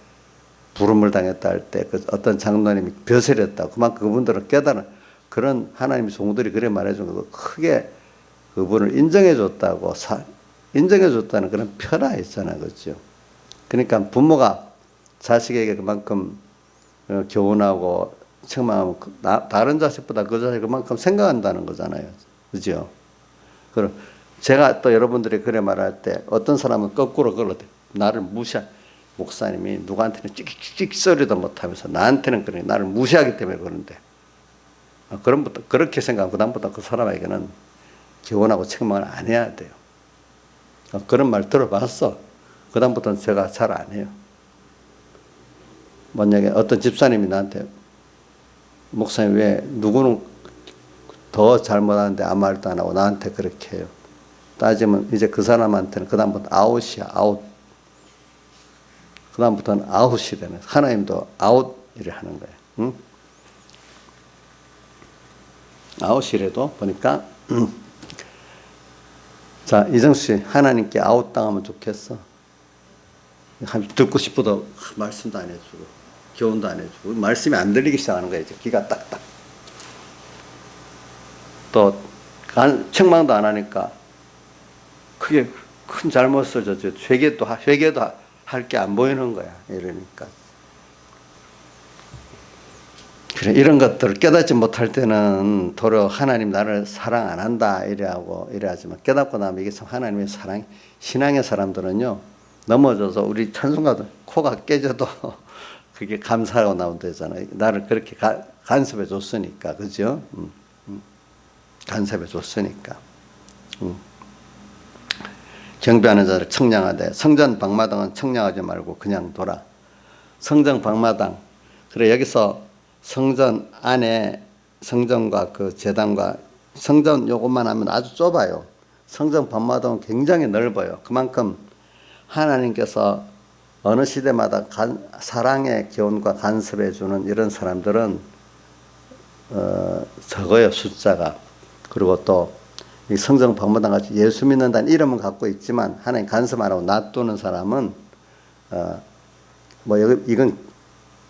[SPEAKER 1] 부름을 당했다 할 때 어떤 장로님이 벼슬 했다. 그만큼 그분들은 깨달은 그런 하나님의 종들이 그래 말해준 거 크게 그분을 인정해줬다고, 인정해줬다는 그런 편화 있잖아요, 그렇죠? 그러니까 부모가 자식에게 그만큼 교훈하고 책망하면 다른 자식보다 그 자식 그만큼 생각한다는 거잖아요. 그죠? 그럼 제가 또 여러분들이 그래 말할 때 어떤 사람은 거꾸로 그러대. 나를 목사님이 누구한테는 찍찍찍 소리도 못하면서 나한테는 그래 나를 무시하기 때문에 그런데 그럼부터 그렇게 생각하면 그다음부터 그 사람에게는 기원하고 책망을 안 해야 돼요. 그런 말 들어봤어. 그다음부터는 제가 잘 안 해요. 만약에 어떤 집사님이 나한테 목사님 왜 누구는 더 잘못하는데 아무 말도 안 하고 나한테 그렇게 해요. 따지면 이제 그 사람한테는 그다음부터 아웃이야. 아웃. 그다음부터는 아웃이 되는. 하나님도 아웃 이래 하는 거예요. 응? 아웃이라도 보니까 자 이정수 씨 하나님께 아웃 당하면 좋겠어. 듣고 싶어도 말씀도 안 해주고 교훈도 안 해주고 말씀이 안 들리기 시작하는 거예요. 이제 귀가 딱딱. 또 책망도 안 하니까 크게 큰 잘못을 졌죠. 회개도 할 게 안 보이는 거야. 이러니까. 그래, 이런 것들을 깨닫지 못할 때는 도로 하나님 나를 사랑 안 한다 이래하고 이래하지만 깨닫고 나면 이게 참 하나님의 사랑, 신앙의 사람들은요 넘어져서 우리 찬송가도 코가 깨져도 그게 감사하고 나온다잖아요. 나를 그렇게 간섭해 줬으니까, 그죠? 간섭해 줬으니까. 경배하는 자를 청량하되 성전 방마당은 청량하지 말고 그냥 둬라. 성전 방마당. 그래 여기서 성전 안에 성전과 그 제단과 성전 요것만 하면 아주 좁아요. 성전 방마당은 굉장히 넓어요. 그만큼 하나님께서 어느 시대마다 사랑의 기원과 간섭해 주는 이런 사람들은 적어요. 숫자가. 그리고 또 이 성전 방마당 같이 예수 믿는다는 이름은 갖고 있지만 하나님 간섭 안 하고 놔두는 사람은 이건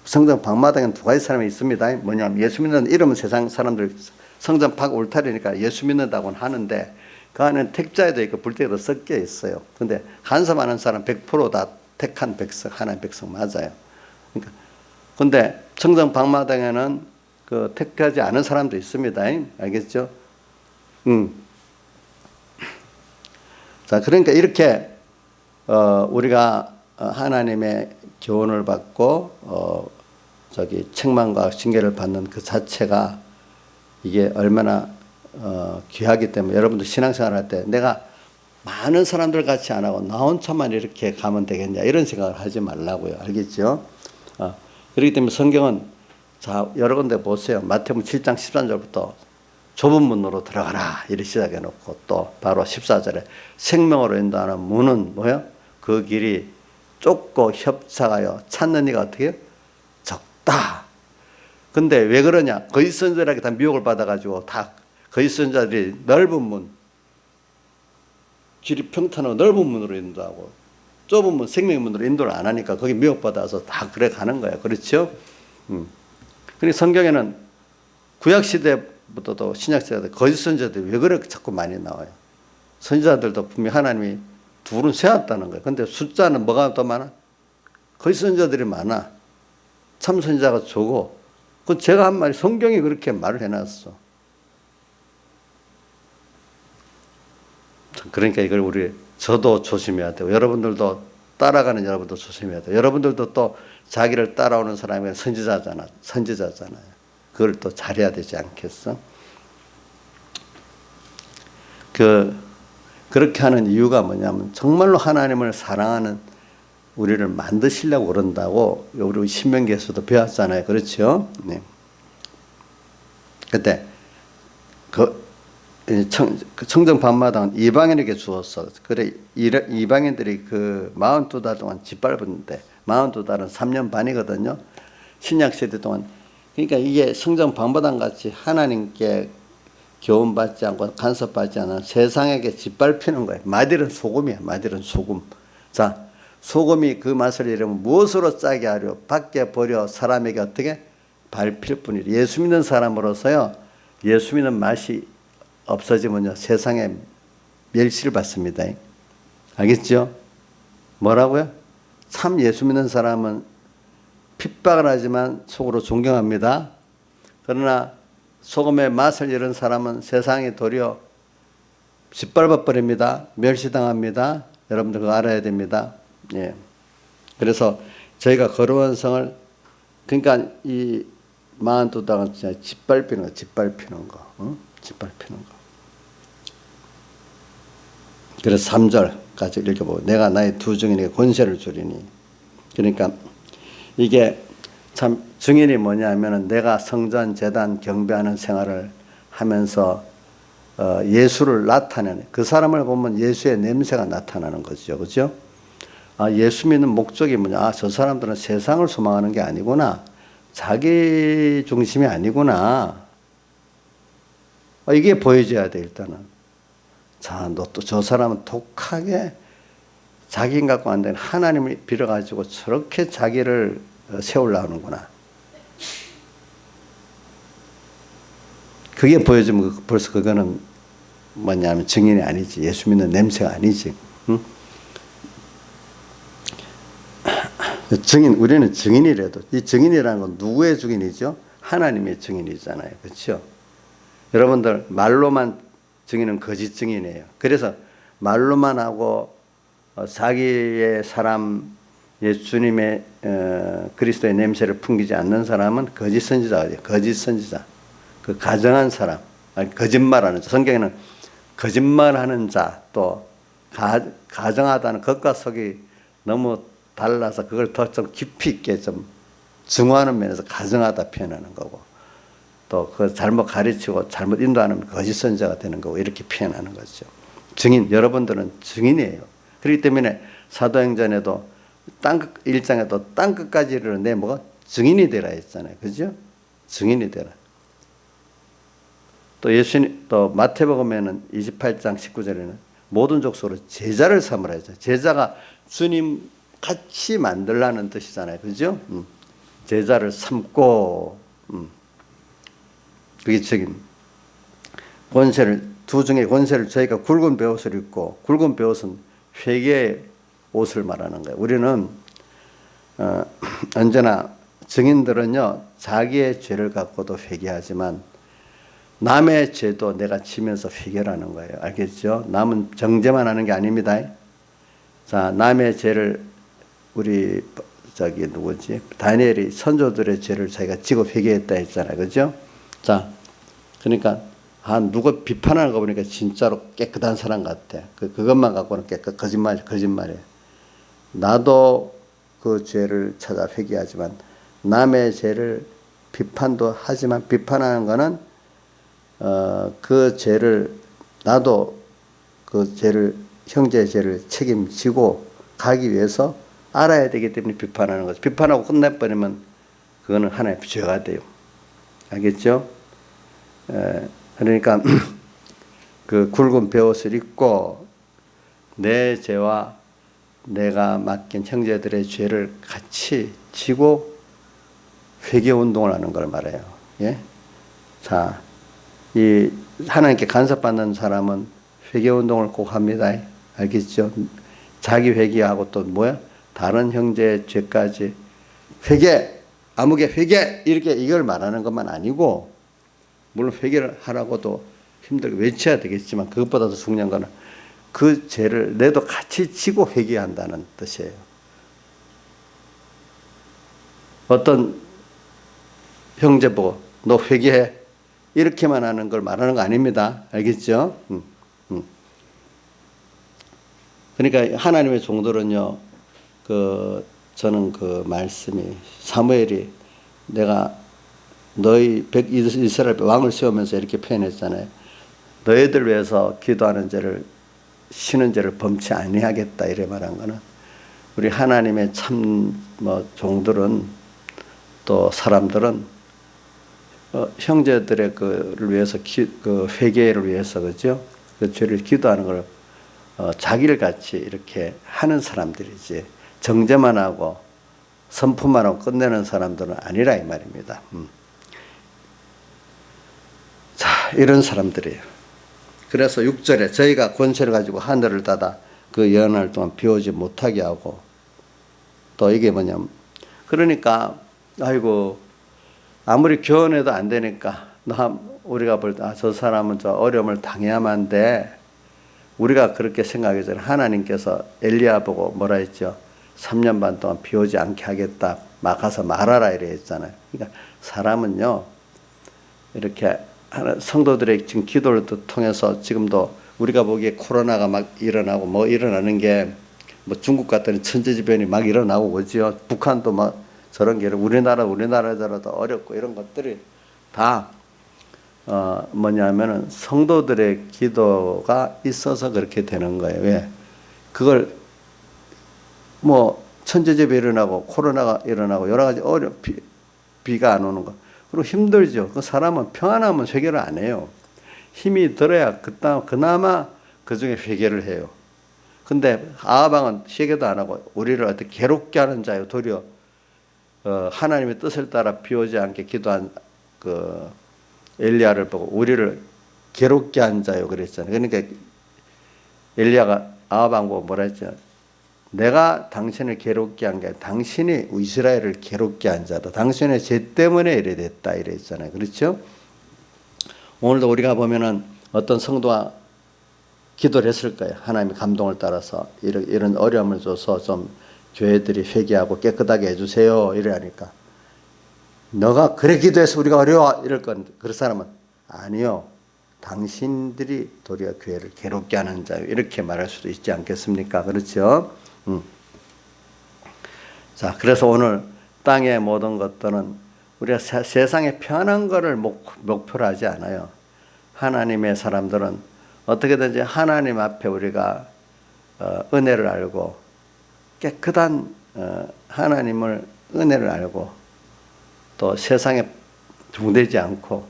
[SPEAKER 1] 성전 방마당에는 두 가지 사람이 있습니다. 뭐냐면 예수 믿는 이름은 세상 사람들 성전 박 울타리니까 예수 믿는다고는 하는데 그 안에는 택자에도 있고 불때에도 섞여 있어요. 근데 간섭하는 사람 100% 다 택한 백성, 하나님 백성 맞아요. 그러니까 근데 성전 방마당에는 그 택하지 않은 사람도 있습니다. 알겠죠? 자, 그러니까 이렇게 우리가 하나님의 교훈을 받고 책망과 징계를 받는 그 자체가 이게 얼마나 귀하기 때문에 여러분들 신앙생활 할 때 내가 많은 사람들 같이 안 하고 나 혼자만 이렇게 가면 되겠냐 이런 생각을 하지 말라고요. 알겠죠? 그렇기 때문에 성경은 자 여러 군데 보세요. 마태복음 7장 13절부터 좁은 문으로 들어가라 이렇게 시작해 놓고 또 바로 14절에 생명으로 인도하는 문은 뭐예요? 그 길이 좁고 협착하여 찾는 이가 어떻게 해요? 적다. 근데 왜 그러냐? 거짓 선지자들에게 다 미혹을 받아가지고 다 거짓 선지자들이 넓은 문, 길이 평탄하고 넓은 문으로 인도하고 좁은 문, 생명의 문으로 인도를 안 하니까 거기 미혹받아서 다 그래 가는 거야. 그렇죠? 그러니까 성경에는 구약시대부터도 신약시대도 거짓 선지자들이 왜 그렇게 자꾸 많이 나와요? 선지자들도 분명히 하나님이 둘은 세웠다는 거예요. 근데 숫자는 뭐가 더 많아? 거짓 선지자들이 많아. 참 선지자가 적고. 그건 제가 한 말이 성경이 그렇게 말을 해놨어. 그러니까 이걸 저도 조심해야 되고 여러분들도 따라가는 여러분도 조심해야 돼요. 여러분들도 또 자기를 따라오는 사람이 선지자잖아요. 그걸 또 잘해야 되지 않겠어? 그렇게 하는 이유가 뭐냐면 정말로 하나님을 사랑하는 우리를 만드시려고 그런다고 우리 신명기에서도 배웠잖아요. 그렇죠? 네. 그때 청정 밤마당은 이방인에게 주었어. 그래 이방인들이 그 42달 동안 짓밟았는데 42달은 3년 반이거든요. 신약 시대 동안. 그러니까 이게 성전 밤마당 같이 하나님께 교훈받지 않고 간섭받지 않은 세상에게 짓밟히는 거예요. 마딜은 소금이야. 마딜은 소금. 자, 소금이 그 맛을 잃으면 무엇으로 짜게 하려? 밖에 버려 사람에게 어떻게? 밟힐 뿐이라. 예수 믿는 사람으로서요. 예수 믿는 맛이 없어지면요. 세상에 멸시를 받습니다. 알겠죠? 뭐라고요? 참 예수 믿는 사람은 핍박을 하지만 속으로 존경합니다. 그러나 소금의 맛을 잃은 사람은 세상에 도리어 짓밟아 버립니다. 멸시당합니다. 여러분들 그거 알아야 됩니다. 예. 그래서 저희가 거룩한 성을, 그러니까 이 42당은 진짜 짓밟히는 거, 짓밟히는 거, 짓밟히는 거. 그래서 3절까지 읽어보고, 내가 나의 두 증인에게 권세를 주리니. 그러니까 이게 참 증인이 뭐냐면은 내가 성전 제단 경배하는 생활을 하면서 예수를 나타내는, 그 사람을 보면 예수의 냄새가 나타나는 거죠. 그죠? 아, 예수 믿는 목적이 뭐냐? 아, 저 사람들은 세상을 소망하는 게 아니구나. 자기 중심이 아니구나. 이게 보여져야 돼, 일단은. 자, 너 또 저 사람은 독하게 자기 갖고 안 되는 하나님을 빌어가지고 저렇게 자기를 세우려는구나. 그게 보여지면 벌써 그거는 뭐냐면 증인이 아니지. 예수 믿는 냄새가 아니지. 응? 증인, 우리는 증인이라도, 이 증인이라는 건 누구의 증인이죠? 하나님의 증인이잖아요. 그렇죠? 여러분들 말로만 증인은 거짓 증인이에요. 그래서 말로만 하고 자기의 사람, 예수님의 그리스도의 냄새를 풍기지 않는 사람은 거짓 선지자가 돼요. 거짓 선지자. 그 가정한 사람, 아니 거짓말하는 자. 성경에는 거짓말하는 자, 또 가정하다는 것과 속이 너무 달라서 그걸 더 좀 깊이 있게 좀 증오하는 면에서 가정하다 표현하는 거고, 또 그 잘못 가르치고 잘못 인도하는 거짓 선지자가 되는 거고, 이렇게 표현하는 거죠. 증인, 여러분들은 증인이에요. 그렇기 때문에 사도행전에도 땅끝 1장에도 땅끝까지 이르는 뭐가 증인이 되라 했잖아요. 그죠? 증인이 되라. 또 예수님, 또 마태복음에는 28장 19절에는 모든 족속으로 제자를 삼으라 했죠. 제자가 주님 같이 만들라는 뜻이잖아요. 그죠? 제자를 삼고, 그게 책임. 권세를, 두 중에 권세를, 저희가 굵은 베옷을 입고, 굵은 베옷은 회개의 옷을 말하는 거예요. 우리는 언제나 증인들은요, 자기의 죄를 갖고도 회개하지만 남의 죄도 내가 지면서 회개하는 거예요. 알겠죠? 남은 정죄만 하는 게 아닙니다. 자, 남의 죄를, 우리 누구지? 다니엘이 선조들의 죄를 자기가 지고 회개했다 했잖아요. 그죠? 자, 그러니까 누가 비판하는 거 보니까 진짜로 깨끗한 사람 같아. 그것만 갖고는 거짓말이에요. 나도 그 죄를 찾아 회개하지만 남의 죄를 비판도 하지만, 비판하는 거는 그 죄를, 나도 그 죄를, 형제의 죄를 책임지고 가기 위해서 알아야 되기 때문에 비판하는 거죠. 비판하고 끝내버리면 그거는 하나의 죄가 돼요. 알겠죠? 그러니까 그 굵은 베옷을 입고 내 죄와 내가 맡긴 형제들의 죄를 같이 지고 회개 운동을 하는 걸 말해요. 예? 자, 이 하나님께 간섭받는 사람은 회개 운동을 꼭 합니다. 알겠죠? 자기 회개하고 또 뭐야? 다른 형제의 죄까지 회개, 아무개 회개, 이렇게 이걸 말하는 것만 아니고, 물론 회개를 하라고도 힘들게 외쳐야 되겠지만 그것보다도 중요한 거는 그 죄를 내도 같이 지고 회개한다는 뜻이에요. 어떤 형제 보고 너 회개해, 이렇게만 하는 걸 말하는 거 아닙니다. 알겠죠? 그러니까 하나님의 종들은요, 저는 그 말씀이, 사무엘이 내가 너희 이스라엘 왕을 세우면서 이렇게 표현했잖아요. 너희들 위해서 기도하는 죄를, 쉬는 죄를 범치 아니하겠다, 이래 말한 거는, 우리 하나님의 참 종들은, 또 사람들은 형제들의 그를 위해서 그 회개를 위해서, 그죠? 그 죄를 기도하는 걸 자기를 같이 이렇게 하는 사람들이지, 정죄만 하고 선포만 하고 끝내는 사람들은 아니라 이 말입니다. 자, 이런 사람들이에요. 그래서 6절에 저희가 권세를 가지고 하늘을 닫아 그 예언할 동안 비오지 못하게 하고, 또 이게 뭐냐면, 그러니까 아이고 아무리 교훈해도 안 되니까 우리가 볼 때 저 사람은 저 어려움을 당해야만 돼. 우리가 그렇게 생각하기 전에 하나님께서 엘리야 보고 뭐라 했죠? 3년 반 동안 비 오지 않게 하겠다. 막 가서 말하라 이래 했잖아요. 그러니까 사람은요, 이렇게 성도들의 지금 기도를 통해서 지금도 우리가 보기에 코로나가 막 일어나고 뭐 일어나는 게 뭐 중국 같은 천재지변이 막 일어나고 오지요. 북한도 막 저런 게 우리나라더라도 어렵고 이런 것들이 다 뭐냐면은 성도들의 기도가 있어서 그렇게 되는 거예요. 왜? 그걸 뭐 천재지변이 일어나고 코로나가 일어나고 여러 가지 비가 안 오는 거. 그리고 힘들죠. 그 사람은 평안하면 회개를 안 해요. 힘이 들어야 그나마 그 중에 회개를 해요. 근데 아합왕은 회개도 안 하고 우리를 어떻게 괴롭게 하는 자요. 도리어 하나님의 뜻을 따라 비 오지 않게 기도한 그 엘리야를 보고 우리를 괴롭게 한 자요 그랬잖아요. 그러니까 엘리야가 아합왕 보고 뭐라 했죠? 내가 당신을 괴롭게 한 게 아니라 당신이 이스라엘을 괴롭게 한 자다. 당신의 죄 때문에 이래 됐다 이랬잖아요. 그렇죠? 오늘도 우리가 보면은 어떤 성도가 기도를 했을 거예요. 하나님의 감동을 따라서 이런 어려움을 줘서 좀 교회들이 회개하고 깨끗하게 해주세요. 이래 하니까 너가 그래 기도해서 우리가 어려워 이럴 건 그 사람은 아니요. 당신들이 도리어 교회를 괴롭게 하는 자요. 이렇게 말할 수도 있지 않겠습니까? 그렇죠? 자, 그래서 오늘 땅의 모든 것들은 우리가 세상에 편한 것을 목표로 하지 않아요. 하나님의 사람들은 어떻게든지 하나님 앞에 우리가 은혜를 알고 깨끗한 하나님을 은혜를 알고 또 세상에 종되지 않고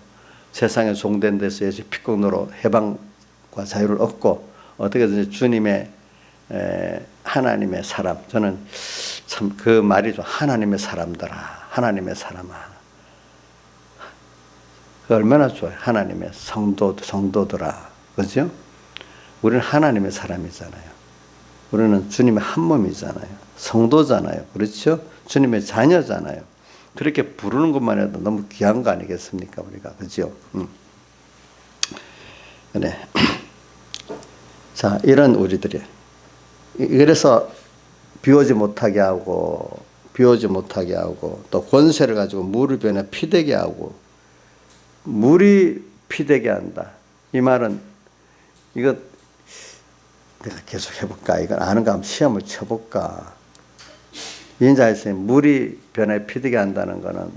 [SPEAKER 1] 세상에 종된 데서 예수 피공로로 해방과 자유를 얻고 어떻게든지 주님의 하나님의 사람. 저는 참 그 말이 좀 하나님의 사람들아, 하나님의 사람아. 그 얼마나 좋아요. 하나님의 성도들아. 그죠? 우리는 하나님의 사람이잖아요. 우리는 주님의 한 몸이잖아요. 성도잖아요. 그렇죠? 주님의 자녀잖아요. 그렇게 부르는 것만 해도 너무 귀한 거 아니겠습니까? 우리가. 그죠? 그래. 자, 이런 우리들이. 그래서 비 오지 못하게 하고, 또 권세를 가지고 물을 변해 피되게 하고, 물이 피되게 한다. 이 말은 이거 내가 계속 해볼까? 이건 아는가 하면 시험을 쳐볼까? 인자에서 물이 변해 피되게 한다는 거는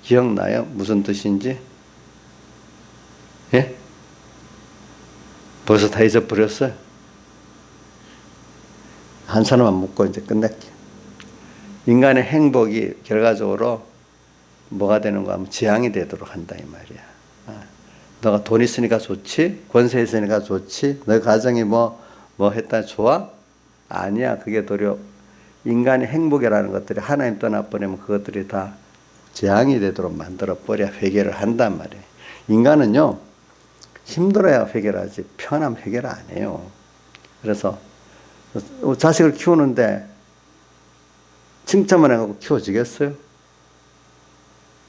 [SPEAKER 1] 기억나요? 무슨 뜻인지? 예? 벌써 다 잊어버렸어요? 한 사람만 묻고 이제 끝낼게요. 인간의 행복이 결과적으로 뭐가 되는가 하면 재앙이 되도록 한다 이 말이야. 너가 돈 있으니까 좋지? 권세 있으니까 좋지? 너 가정이 뭐 했다 좋아? 아니야. 그게 도리어 인간의 행복이라는 것들이 하나님 떠나버리면 그것들이 다 재앙이 되도록 만들어버려야 회개를 한단 말이에요. 인간은요, 힘들어야 회개를 하지 편하면 회개를 안 해요. 그래서 자식을 키우는데 칭찬만 해갖고 키워지겠어요?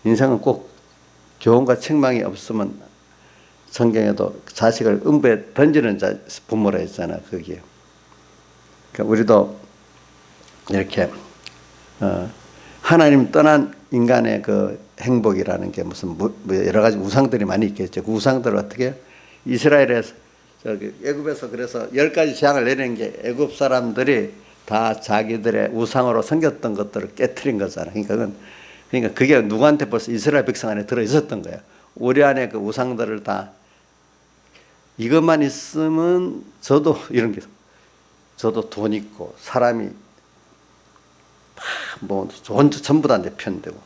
[SPEAKER 1] 인생은 꼭 교훈과 책망이 없으면 성경에도 자식을 음부에 던지는 부모라 했잖아. 그게. 그러니까 우리도 이렇게 하나님 떠난 인간의 그 행복이라는 게 무슨 여러 가지 우상들이 많이 있겠죠. 그 우상들을 어떻게 이스라엘에서 애굽에서 그래서 10가지 재앙을 내리는 게 애굽 사람들이 다 자기들의 우상으로 섬겼던 것들을 깨트린 거잖아. 그러니까 그게 누구한테 벌써 이스라엘 백성 안에 들어 있었던 거야. 우리 안에 그 우상들을 다 이것만 있으면 저도 이런 게 저도 돈 있고 사람이 뭐 전부 다 내 편되고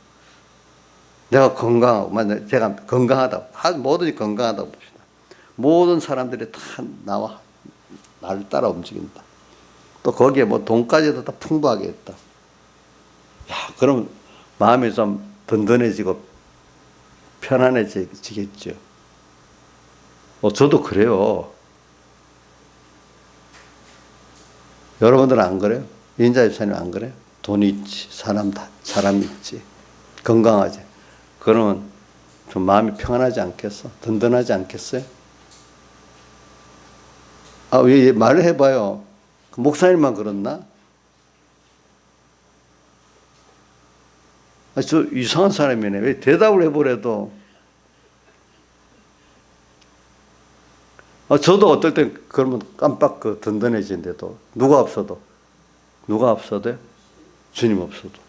[SPEAKER 1] 내가 건강하고 제가 건강하다고 뭐든지 건강하다고 봅시다. 모든 사람들이 다 나를 따라 움직인다. 또 거기에 뭐 돈까지도 다 풍부하게 했다. 야, 그럼 마음이 좀 든든해지고 편안해지겠죠. 저도 그래요. 여러분들은 안 그래요? 인자 집사님 안 그래요? 돈 있지, 사람 있지. 건강하지. 그러면 좀 마음이 평안하지 않겠어? 든든하지 않겠어요? 아, 왜 말을 해봐요. 그 목사님만 그렇나? 아, 저 이상한 사람이네. 왜 대답을 해보래도. 아, 저도 어떨 땐 그러면 깜빡 그 든든해진데도. 누가 없어도. 누가 없어도요? 주님 없어도.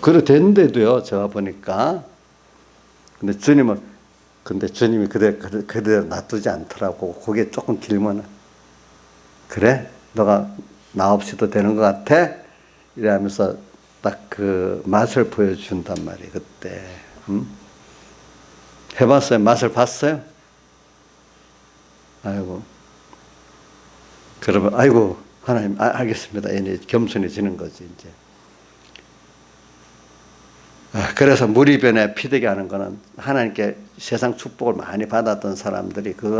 [SPEAKER 1] 그래 됐는데도요, 제가 보니까. 근데 주님이 그대로 놔두지 않더라고. 그게 조금 길면, 그래? 너가 나 없이도 되는 것 같아? 이래 하면서 딱 그 맛을 보여준단 말이에요, 그때. 해봤어요? 맛을 봤어요? 아이고. 그러면, 아이고, 하나님, 알겠습니다. 이제 겸손해지는 거지, 이제. 그래서 무리변에 피되게 하는 거는 하나님께 세상 축복을 많이 받았던 사람들이 그거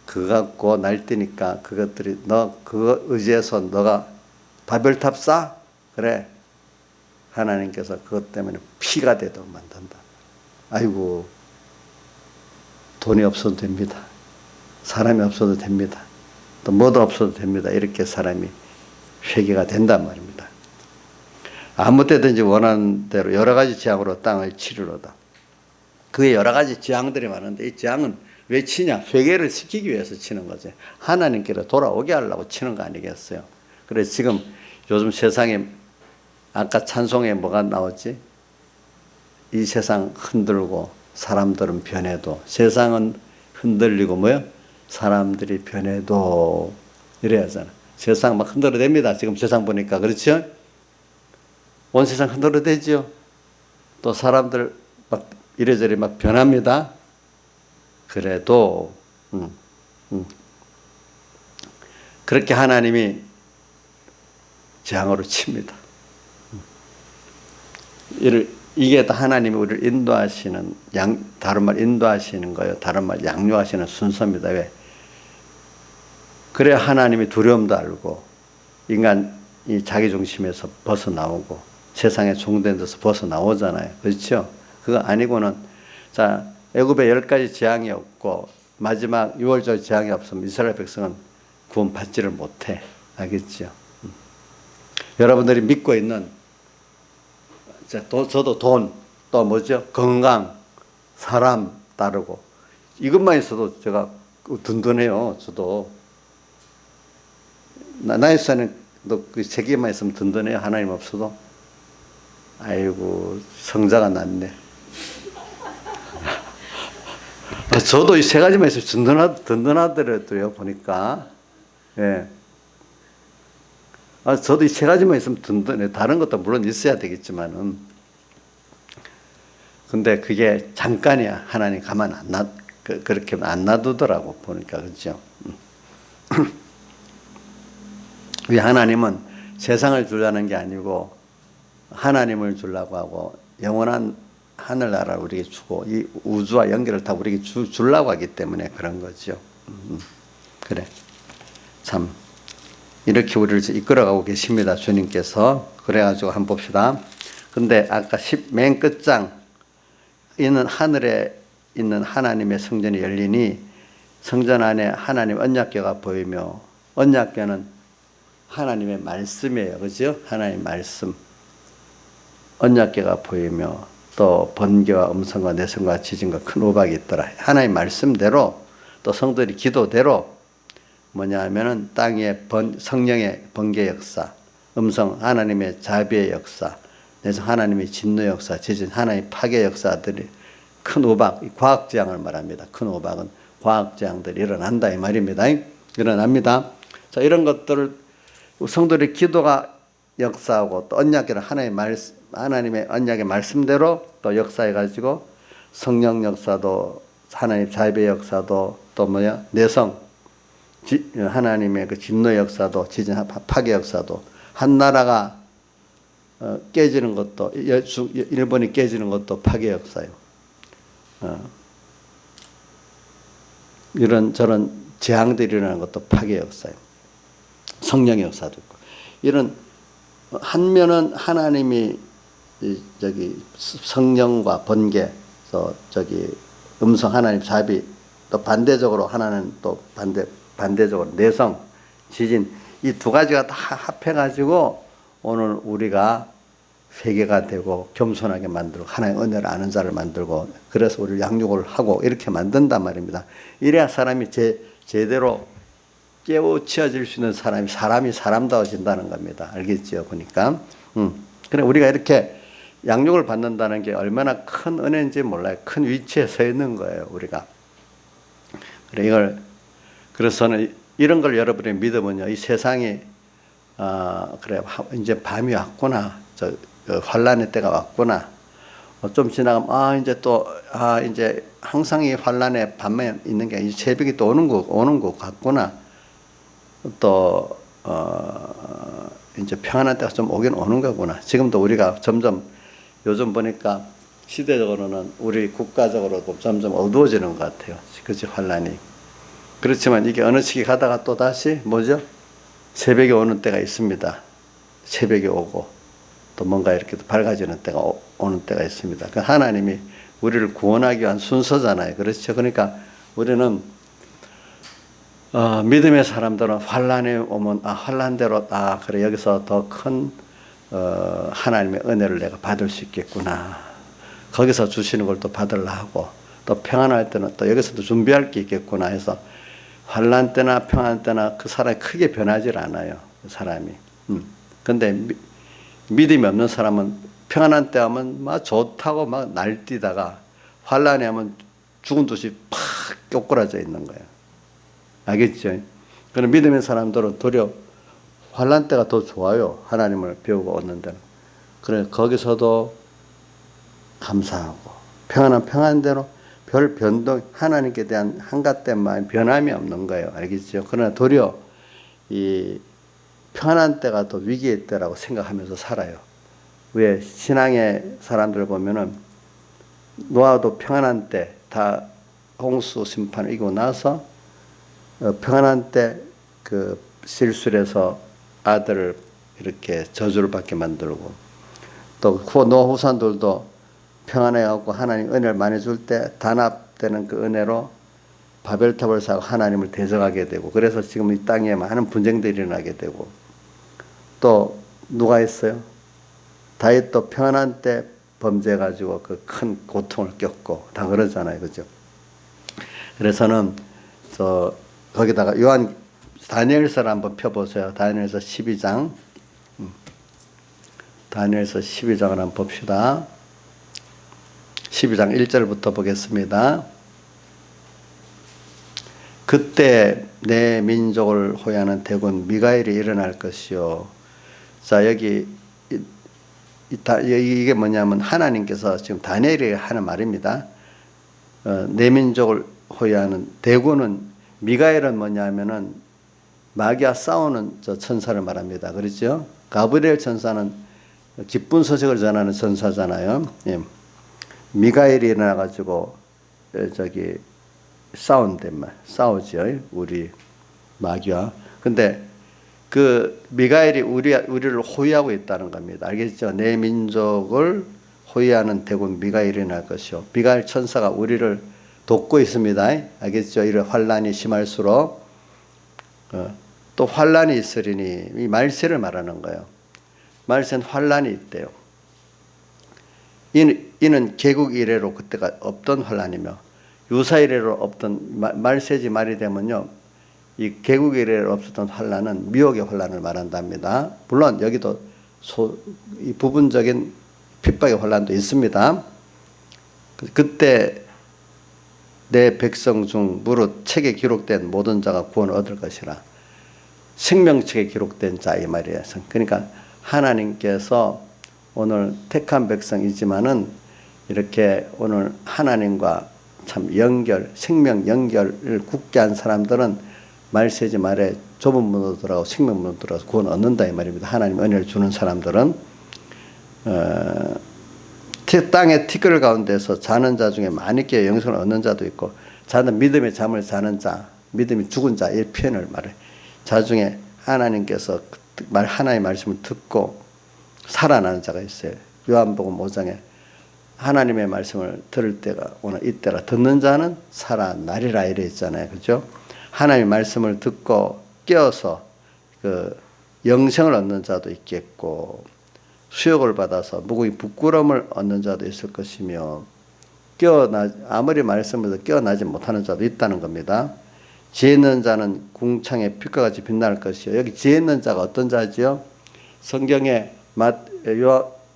[SPEAKER 1] 갖고 날뛰니까 그것들이 그거 의지해서 너가 바벨탑 쌓아? 그래. 하나님께서 그것 때문에 피가 되도록 만든다. 아이고, 돈이 없어도 됩니다. 사람이 없어도 됩니다. 또 뭐도 없어도 됩니다. 이렇게 사람이 회개가 된단 말입니다. 아무 때든지 원하는 대로 여러 가지 재앙으로 땅을 치르로다. 그의 여러 가지 재앙들이 많은데 이 재앙은 왜 치냐? 회개를 시키기 위해서 치는 거지. 하나님께로 돌아오게 하려고 치는 거 아니겠어요? 그래서 지금 요즘 세상에 아까 찬송에 뭐가 나오지? 이 세상 흔들고 사람들은 변해도 세상은 흔들리고 뭐요? 사람들이 변해도 이래야 하잖아. 세상 막 흔들어댑니다. 지금 세상 보니까 그렇죠? 온 세상 흔들어대죠. 또 사람들 막 이래저래 막 변합니다. 그래도 그렇게 하나님이 재앙으로 칩니다. 이게 다 하나님이 우리를 인도하시는 다른 말 인도하시는 거예요. 다른 말 양육하시는 순서입니다. 왜? 그래야 하나님이 두려움도 알고 인간이 자기 중심에서 벗어나오고 세상에 종된 데서 벗어나오잖아요. 그렇죠? 그거 아니고는 자 애굽에 10가지 재앙이 없고 마지막 6월절 재앙이 없으면 이스라엘 백성은 구원받지를 못해. 알겠죠? 여러분들이 믿고 있는 저도 돈, 또 뭐죠? 건강, 사람 따르고 이것만 있어도 제가 든든해요. 저도 나에서는 그 세 개만 있으면 든든해요. 하나님 없어도. 아이고 성자가 났네. 저도 이 세 가지만 있으면 든든하더라도요. 보니까 예. 저도 이 세 가지만 있으면 든든해. 다른 것도 물론 있어야 되겠지만은. 근데 그게 잠깐이야. 하나님 가만 그렇게 안 놔두더라고, 보니까. 그죠? 왜 하나님은 세상을 주려는 게 아니고 하나님을 주려고 하고 영원한 하늘나라를 우리에게 주고 이 우주와 연결을 다 우리에게 주려고 하기 때문에 그런 거죠. 그래. 참. 이렇게 우리를 이끌어가고 계십니다. 주님께서. 그래가지고 한번 봅시다. 근데 아까 맨 끝장 있는 하늘에 있는 하나님의 성전이 열리니 성전 안에 하나님 언약궤가 보이며 언약궤는 하나님의 말씀이에요. 그죠? 하나님의 말씀. 언약궤가 보이며 또 번개와 음성과 내성과 지진과 큰 우박이 있더라. 하나님의 말씀대로 또 성도들이 기도대로 뭐냐 하면은 땅의 성령의 번개 역사, 음성 하나님의 자비의 역사, 내성 하나님의 진노 역사, 지진 하나님의 파괴 역사들이 큰 우박, 과학재앙을 말합니다. 큰 우박은 과학재앙들이 일어난다 이 말입니다. 일어납니다. 자, 이런 것들을 성도들의 기도가 역사하고 또 언약계는 하나님의 언약의 말씀대로 또 역사해가지고 성령 역사도 하나님 자비의 역사도 또 뭐야 내성 하나님의 그 진노 역사도 지진 파괴 역사도 한 나라가 깨지는 것도 일본이 깨지는 것도 파괴 역사예요. 이런 저런 재앙들이 일어나는 것도 파괴 역사예요. 성령의 역사도 있고 이런 한 면은 하나님이 저기 성령과 번개, 또 저기 음성 하나님 자비, 또 반대적으로 하나는 또 반대적으로 내성, 지진, 이 두 가지가 다 합해가지고 오늘 우리가 회개가 되고 겸손하게 만들고 하나님의 은혜를 아는 자를 만들고 그래서 우리를 양육을 하고 이렇게 만든단 말입니다. 이래야 사람이 제대로 깨우쳐질 수 있는 사람이 사람다워진다는 겁니다. 알겠죠? 보니까. 그래 우리가 이렇게 양육을 받는다는 게 얼마나 큰 은혜인지 몰라요. 큰 위치에 서 있는 거예요, 우리가. 그래 그래서는 이런 걸 여러분이 믿으면요, 이 세상이 그래 이제 밤이 왔구나, 환란의 때가 왔구나. 좀 지나가면 이제 항상 이 환란의 밤에 있는 게 이제 새벽이 또 오는 것 같구나. 또 이제 평안한 때가 좀 오긴 오는 거구나. 지금도 우리가 점점 요즘 보니까 시대적으로는 우리 국가적으로 점점 어두워지는 것 같아요. 그치, 환란이. 그렇지만 이게 어느 시기 가다가 또 다시 뭐죠? 새벽이 오는 때가 있습니다. 새벽이 오고 또 뭔가 이렇게 밝아지는 때가 오는 때가 있습니다. 그 하나님이 우리를 구원하기 위한 순서잖아요. 그렇죠? 그러니까 우리는 믿음의 사람들은 환란이 오면 환란대로 그래 여기서 더 큰 하나님의 은혜를 내가 받을 수 있겠구나. 거기서 주시는 걸 또 받으려 하고 또 평안할 때는 또 여기서도 준비할 게 있겠구나 해서 환란 때나 평안 때나 그 사람이 크게 변하질 않아요. 그 사람이. 근데 믿음이 없는 사람은 평안한 때 하면 막 좋다고 막 날뛰다가 환란이 하면 죽은 듯이 팍 쪼그라져 있는 거예요. 알겠죠? 그럼 믿음의 사람들은 도리어 환란 때가 더 좋아요. 하나님을 배우고 얻는 데는. 그래 거기서도 감사하고 평안대로 별 변동, 하나님께 대한 한갓된 마음 변함이 없는 거예요. 알겠죠? 그러나 도리어 이 평안한 때가 더 위기의 때라고 생각하면서 살아요. 왜 신앙의 사람들 보면은 노아도 평안한 때 다 홍수 심판을 이기고 나서 평안한 때 그 실술에서 아들을 이렇게 저주를 받게 만들고 또 노아 후손들도 평안해갖고 하나님 은혜를 많이 줄 때 단합되는 그 은혜로 바벨탑을 쌓고 하나님을 대적하게 되고 그래서 지금 이 땅에 많은 분쟁들이 일어나게 되고 또 누가 했어요? 다윗도 평안한 때 범죄해가지고 그 큰 고통을 겪고 다 그러잖아요. 그죠? 그래서는 거기다가 다니엘서를 한번 펴보세요. 다니엘서 12장. 다니엘서 12장을 한번 봅시다. 12장 1절부터 보겠습니다. 그때 내 민족을 호위하는 대군 미가엘이 일어날 것이요. 자, 여기 이게 뭐냐면 하나님께서 지금 다니엘이 하는 말입니다. 내 민족을 호위하는 대군은 미가엘은 뭐냐면은 마귀와 싸우는 저 천사를 말합니다. 그렇죠? 가브리엘 천사는 기쁜 소식을 전하는 천사잖아요. 예. 미가엘이 일어나가지고 싸우죠. 우리 마귀와. 근데 그 미가엘이 우리를 호위하고 있다는 겁니다. 알겠죠? 내 민족을 호위하는 대군 미가엘이 일어날 것이요. 미가엘 천사가 우리를 돕고 있습니다. 알겠죠? 이런 환란이 심할수록 또 환란이 있으리니 이 말세를 말하는 거예요. 말세는 환란이 있대요. 이는 개국 이래로 그때가 없던 환란이며 유사 이래로 없던 말세지 말이 되면요. 이 개국 이래로 없었던 환란은 미혹의 환란을 말한답니다. 물론 여기도 이 부분적인 핍박의 환란도 있습니다. 그때 내 백성 중 무릇 책에 기록된 모든 자가 구원을 얻을 것이라. 생명책에 기록된 자 이 말이에요. 그러니까 하나님께서 오늘 택한 백성이지만은 이렇게 오늘 하나님과 참 생명 연결을 굳게 한 사람들은 말세지 말에 좁은 문으로 들어가고 생명 문으로 들어가서 구원을 얻는다 이 말입니다. 하나님 은혜를 주는 사람들은 땅의 티끌 가운데서 자는 자 중에 많이 깨어 영생을 얻는 자도 있고 믿음의 잠을 자는 자, 믿음이 죽은 자 이 표현을 말해. 자 중에 하나님께서 하나님의 말씀을 듣고 살아나는 자가 있어요. 요한복음 5장에 하나님의 말씀을 들을 때가 오늘 이때라 듣는 자는 살아나리라 이래 있잖아요. 그죠? 하나님의 말씀을 듣고 깨어서 그 영생을 얻는 자도 있겠고 수욕을 받아서 무궁히 부끄러움을 얻는 자도 있을 것이며 아무리 말씀을 듣도 깨어나지 못하는 자도 있다는 겁니다. 지혜 있는 자는 궁창의 빛과 같이 빛날 것이요. 여기 지혜 있는 자가 어떤 자지요? 성경에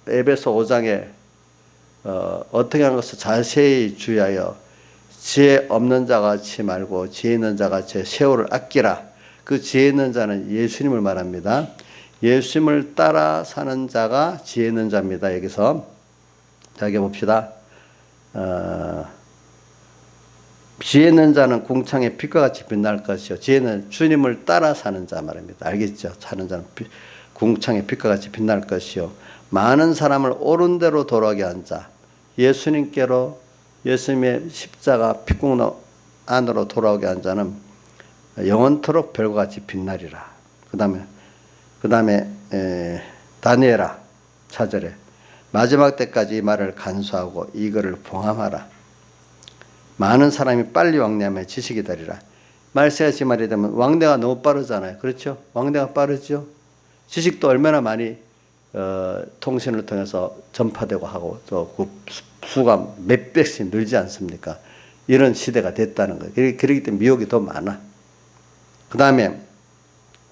[SPEAKER 1] 에베소 5장에 어떻게 하는 것을 자세히 주의하여 지혜 없는 자 같이 말고 지혜 있는 자 같이 세월을 아끼라. 그 지혜 있는 자는 예수님을 말합니다. 예수님을 따라 사는 자가 지혜 있는 자입니다. 여기서 자, 여기 봅시다. 지혜 있는 자는 궁창의 빛과 같이 빛날 것이요. 지혜는 주님을 따라 사는 자 말입니다. 알겠죠? 사는 자는 궁창의 빛과 같이 빛날 것이요. 많은 사람을 옳은 대로 돌아오게 한 자. 예수님께로 예수님의 십자가 피궁 안으로 돌아오게 한 자는 영원토록 별과 같이 빛나리라. 그 다음에 다니엘아 차절에 마지막 때까지 이 말을 간수하고 이거를 봉함하라. 많은 사람이 빨리 왕래하며 지식이 되리라. 말세같이 말이 되면 왕래가 너무 빠르잖아요. 그렇죠? 왕래가 빠르죠. 지식도 얼마나 많이 통신을 통해서 전파되고 하고 또 그 수가 몇 배씩 늘지 않습니까? 이런 시대가 됐다는 거예요. 그렇기 때문에 미혹이 더 많아. 그 다음에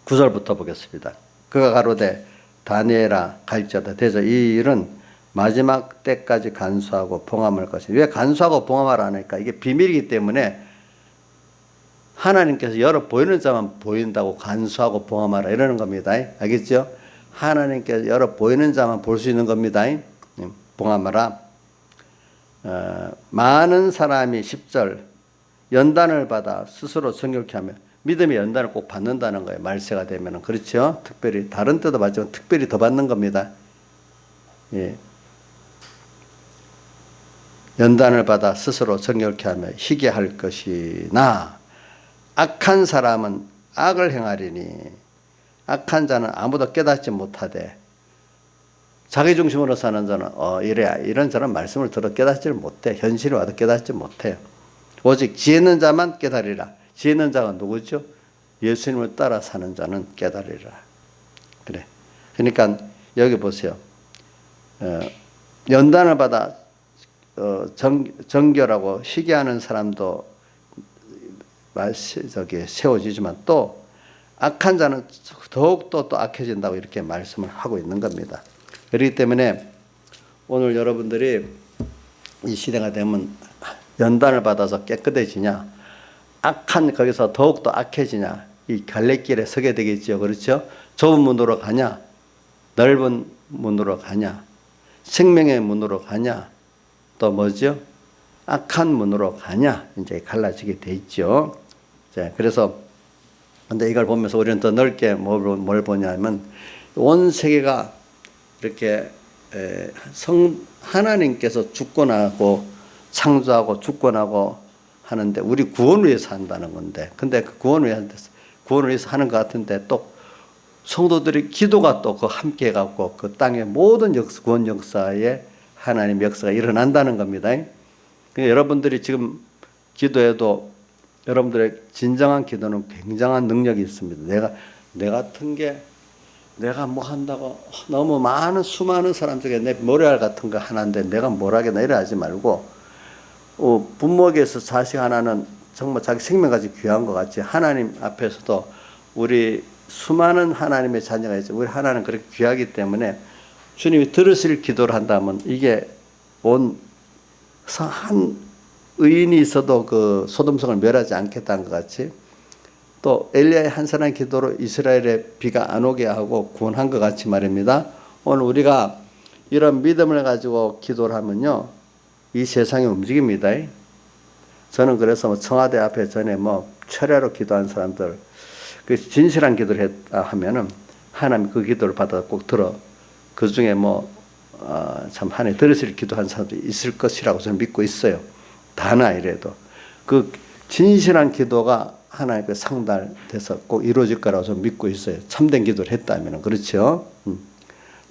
[SPEAKER 1] 9절부터 보겠습니다. 그가 가로되 다니엘아 갈지어다. 대저 이 일은 마지막 때까지 간수하고 봉함할 것이다. 왜 간수하고 봉함하라 하니까 이게 비밀이기 때문에 하나님께서 열어 보이는 자만 보인다고 간수하고 봉함하라 이러는 겁니다. 알겠죠? 하나님께서 열어 보이는 자만 볼 수 있는 겁니다. 봉함하라. 많은 사람이 10절 연단을 받아 스스로 정결케 하며 믿음의 연단을 꼭 받는다는 거예요. 말세가 되면은. 그렇죠? 특별히 다른 때도 맞지만 특별히 더 받는 겁니다. 예. 연단을 받아 스스로 정결케 하며 희게 할 것이나 악한 사람은 악을 행하리니 악한 자는 아무도 깨닫지 못하되 자기 중심으로 사는 자는 이런 저런 말씀을 들어 깨닫지를 못해. 현실에 와도 깨닫지 못해요. 오직 지혜 있는 자만 깨달으리라. 지혜 있는 자가 누구죠? 예수님을 따라 사는 자는 깨달으리라. 그래. 그러니까 여기 보세요. 연단을 받아 정결하고 희게하는 사람도 세워지지만 또 악한 자는 더욱더 또 악해진다고 이렇게 말씀을 하고 있는 겁니다. 그렇기 때문에 오늘 여러분들이 이 시대가 되면 연단을 받아서 깨끗해지냐, 악한 거기서 더욱더 악해지냐, 이 갈래길에 서게 되겠죠. 그렇죠? 좁은 문으로 가냐, 넓은 문으로 가냐, 생명의 문으로 가냐, 또 뭐죠? 악한 문으로 가냐, 이제 갈라지게 돼 있죠. 자, 그래서 근데 이걸 보면서 우리는 더 넓게 뭘 보냐면 온 세계가 이렇게 하나님께서 주권하고 창조하고 주권하고 하는데 우리 구원을 위해서 한다는 건데, 근데 그 구원을 위해서 하는 것 같은데 또 성도들이 기도가 또 그 함께 해갖고 그 땅의 모든 구원 역사에 하나님 역사가 일어난다는 겁니다. 그러니까 여러분들이 지금 기도해도 여러분들의 진정한 기도는 굉장한 능력이 있습니다. 내 같은 게 내가 뭐 한다고 너무 수많은 사람 중에 내 모래알 같은 거 하나인데 내가 뭘 하겠나 이래 하지 말고 부모에게서 자식 하나는 정말 자기 생명까지 귀한 것 같이 하나님 앞에서도 우리 수많은 하나님의 자녀가 있죠. 우리 하나는 그렇게 귀하기 때문에 주님이 들으실 기도를 한다면 이게 한 의인이 있어도 그 소돔성을 멸하지 않겠다는 것 같이 또 엘리야의 한 사람의 기도로 이스라엘에 비가 안 오게 하고 구원한 것 같이 말입니다. 오늘 우리가 이런 믿음을 가지고 기도를 하면요, 이 세상이 움직입니다. 저는 그래서 청와대 앞에 전에 철야로 기도한 사람들, 그 진실한 기도를 했다 하면은 하나님 그 기도를 받아 꼭 들어. 그 중에 참 하나님 들으실 기도한 사람도 있을 것이라고 저는 믿고 있어요. 다나 이래도 그 진실한 기도가 하나님께 상달돼서 꼭 이루어질 거라고 저는 믿고 있어요. 참된 기도를 했다면. 그렇죠?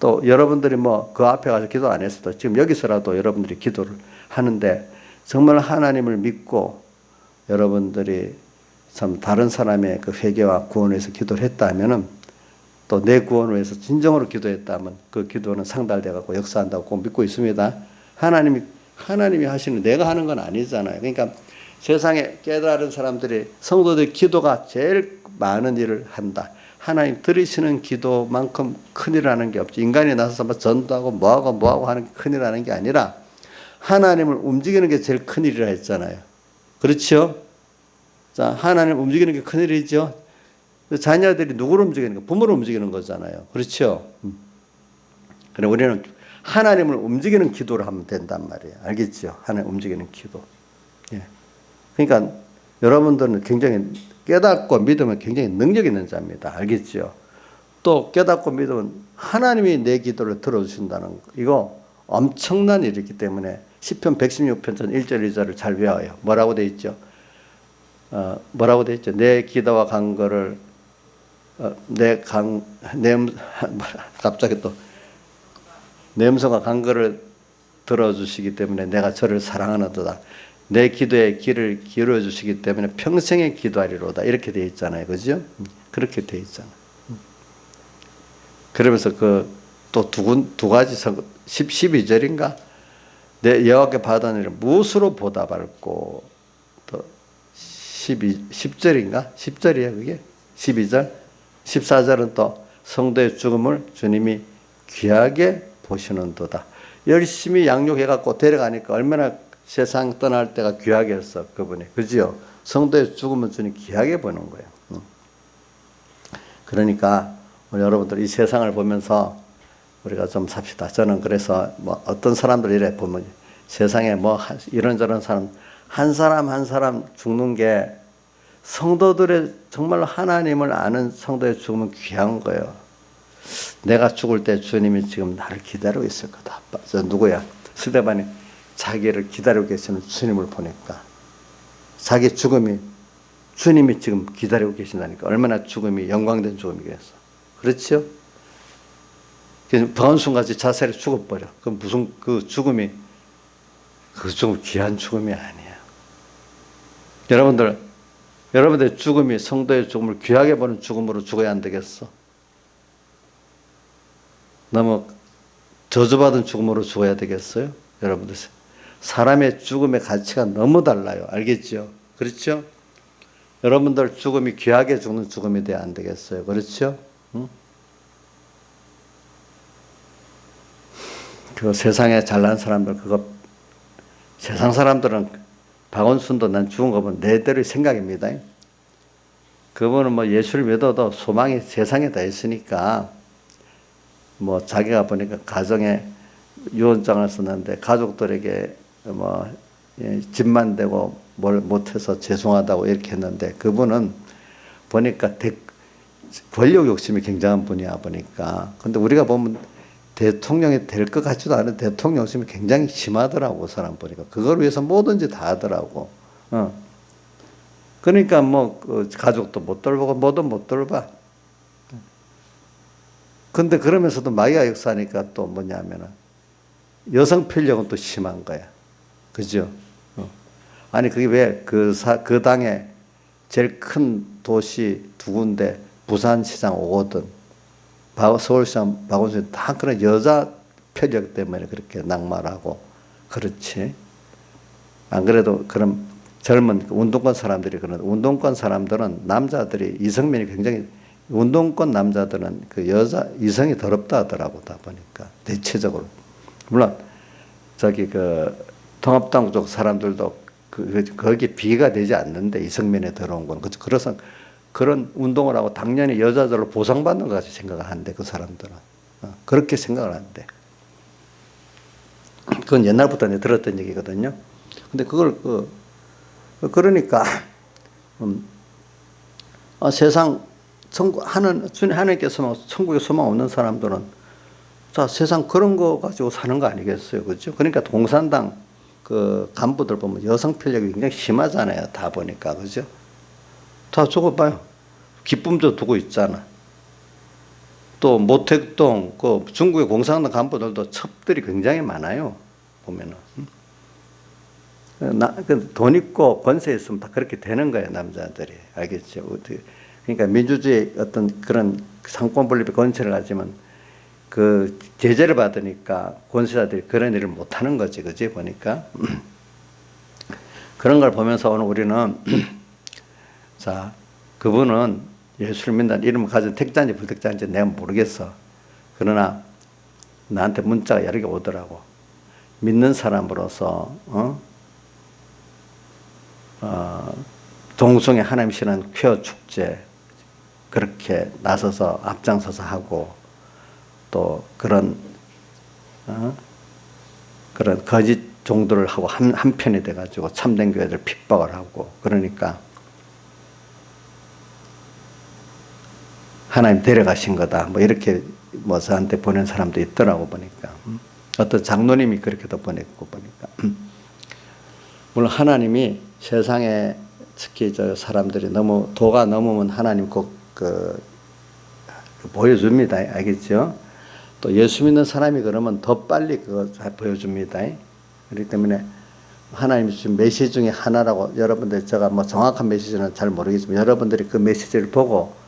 [SPEAKER 1] 또 여러분들이 뭐 그 앞에 가서 기도 안 했어도 지금 여기서라도 여러분들이 기도를 하는데 정말 하나님을 믿고 여러분들이 참 다른 사람의 그 회개와 구원을 위해서 기도를 했다면은 또 내 구원을 위해서 진정으로 기도했다면 그 기도는 상달돼 갖고 역사한다고 꼭 믿고 있습니다. 하나님이 하시는 내가 하는 건 아니잖아요. 그러니까 세상에 깨달은 사람들이 성도들 기도가 제일 많은 일을 한다. 하나님 들으시는 기도만큼 큰일 하는 게 없지. 인간이 나서서 뭐 전도하고 뭐하고 하는 게 큰일 하는 게 아니라 하나님을 움직이는 게 제일 큰일이라 했잖아요. 그렇죠? 자, 하나님을 움직이는 게 큰일이죠. 자녀들이 누구를 움직이는 거? 부모를 움직이는 거잖아요. 그렇죠? 그래 우리는 하나님을 움직이는 기도를 하면 된단 말이에요. 알겠죠? 하나님 움직이는 기도. 예. 그러니까 여러분들은 굉장히 깨닫고 믿으면 굉장히 능력 있는 자입니다. 알겠죠? 또 깨닫고 믿으면 하나님이 내 기도를 들어주신다는 거. 이거 엄청난 일이기 때문에 시편 116편 전 1절 2절을 잘 외워요. 뭐라고 돼 있죠? 뭐라고 돼 있죠? 내 기도와 간구를 갑자기 또 내 음성과 간구를 들어주시기 때문에 내가 저를 사랑하노도다. 내 기도에 귀를 기울여 주시기 때문에 평생에 기도하리로다. 이렇게 되어 있잖아요. 그죠? 그렇게 되어 있잖아요. 그러면서 그 또 두 가지 12절인가? 내 여호와께 받은 일을 무엇으로 보답할고 또 10절인가? 10절이에요 그게? 12절? 14절은 또 성도의 죽음을 주님이 귀하게 보시는도다. 열심히 양육해갖고 데려가니까 얼마나 세상 떠날 때가 귀하게 했어 그분이. 그지요? 성도의 죽음은 주님 귀하게 보는 거예요. 그러니까 우리 여러분들 이 세상을 보면서 우리가 좀 삽시다. 저는 그래서 뭐 어떤 사람들 이래 보면 세상에 뭐 이런저런 사람 한 사람 죽는 게 성도들의 정말 하나님을 아는 성도의 죽음은 귀한 거예요. 내가 죽을 때 주님이 지금 나를 기다리고 있을 거다. 저 누구야? 스데반이 자기를 기다리고 계시는 주님을 보니까 자기 죽음이 주님이 지금 기다리고 계신다니까 얼마나 죽음이 영광된 죽음이겠어. 그렇죠? 방언순같이 자살해 죽어버려. 그럼 무슨 그 죽음이 그 죽음 귀한 죽음이 아니야. 여러분들의 죽음이 성도의 죽음을 귀하게 보는 죽음으로 죽어야 안 되겠어? 너무 저주받은 죽음으로 죽어야 되겠어요? 여러분들 사람의 죽음의 가치가 너무 달라요. 알겠죠? 그렇죠? 여러분들 죽음이 귀하게 죽는 죽음이 돼야 안 되겠어요? 그렇죠? 응? 그 세상에 잘난 사람들 세상 사람들은 박원순도 난 죽은 거 보면 내 대로의 생각입니다. 그분은 뭐 예수를 믿어도 소망이 세상에 다 있으니까 뭐 자기가 보니까 가정에 유언장을 썼는데 가족들에게 뭐 집만 대고 뭘 못해서 죄송하다고 이렇게 했는데 그분은 보니까 권력 욕심이 굉장한 분이야 보니까. 근데 우리가 보면 대통령이 될 것 같지도 않은 대통령 욕심이 굉장히 심하더라고 사람 보니까. 그걸 위해서 뭐든지 다 하더라고. 그러니까 뭐 가족도 못 돌보고 뭐든 못 돌봐. 근데 그러면서도 마귀가 역사하니까 또 뭐냐면은 여성 편력은 또 심한 거야. 그죠? 아니 그게 왜 그 당에 제일 큰 도시 두 군데 부산시장 오거든. 서울시장 박원순 다 그런 여자 편력 때문에 그렇게 낙마하고 그렇지. 안 그래도 그런 젊은 운동권 사람들이 그런 운동권 사람들은 남자들이 이성면이 굉장히 운동권 남자들은 그 여자 이성이 더럽다 하더라고 다 보니까 대체적으로. 물론 저기 그 통합당 쪽 사람들도 거기에 비가 되지 않는데 이성면에 더러운 건 그래서 그런 운동을 하고 당연히 여자들로 보상받는 것 같이 생각을 하는데 그 사람들은 그렇게 생각을 하는데 그건 옛날부터 내가 들었던 얘기거든요. 근데 그걸 그러니까 세상 하나님께서 천국에 소망 없는 사람들은 자 세상 그런 거 가지고 사는 거 아니겠어요, 그렇죠? 그러니까 공산당 그 간부들 보면 여성 편력이 굉장히 심하잖아요, 다 보니까 그죠? 다 저거 봐요, 기쁨도 두고 있잖아. 또 모택동, 그 중국의 공산당 간부들도 첩들이 굉장히 많아요. 보면은. 돈 있고 권세 있으면 다 그렇게 되는 거예요, 남자들이. 알겠죠? 그러니까 민주주의 어떤 그런 상권 분립의 권세를 가지면 그 제재를 받으니까 권세자들이 그런 일을 못 하는 거지, 그지? 보니까. 그런 걸 보면서 오늘 우리는 자, 그분은 예수를 믿는다는 이름을 가진 택자인지 불택자인지 내가 모르겠어. 그러나 나한테 문자가 여러 개 오더라고. 믿는 사람으로서 동성애 하나님 신앙 퀴어 축제 그렇게 나서서 앞장서서 하고 또 그런 그런 거짓 종들을 하고 한편이 돼가지고 참된 교회들 핍박을 하고 그러니까 하나님 데려가신 거다. 뭐 이렇게 뭐 저한테 보낸 사람도 있더라고 보니까. 어떤 장로님이 그렇게도 보냈고 보니까. 물론 하나님이 세상에 특히 저 사람들이 너무 도가 넘으면 하나님 꼭 보여줍니다. 알겠죠? 또 예수 믿는 사람이 그러면 더 빨리 그거 보여줍니다. 그렇기 때문에 하나님이 주신 메시지 중에 하나라고 여러분들 제가 뭐 정확한 메시지는 잘 모르겠지만 여러분들이 그 메시지를 보고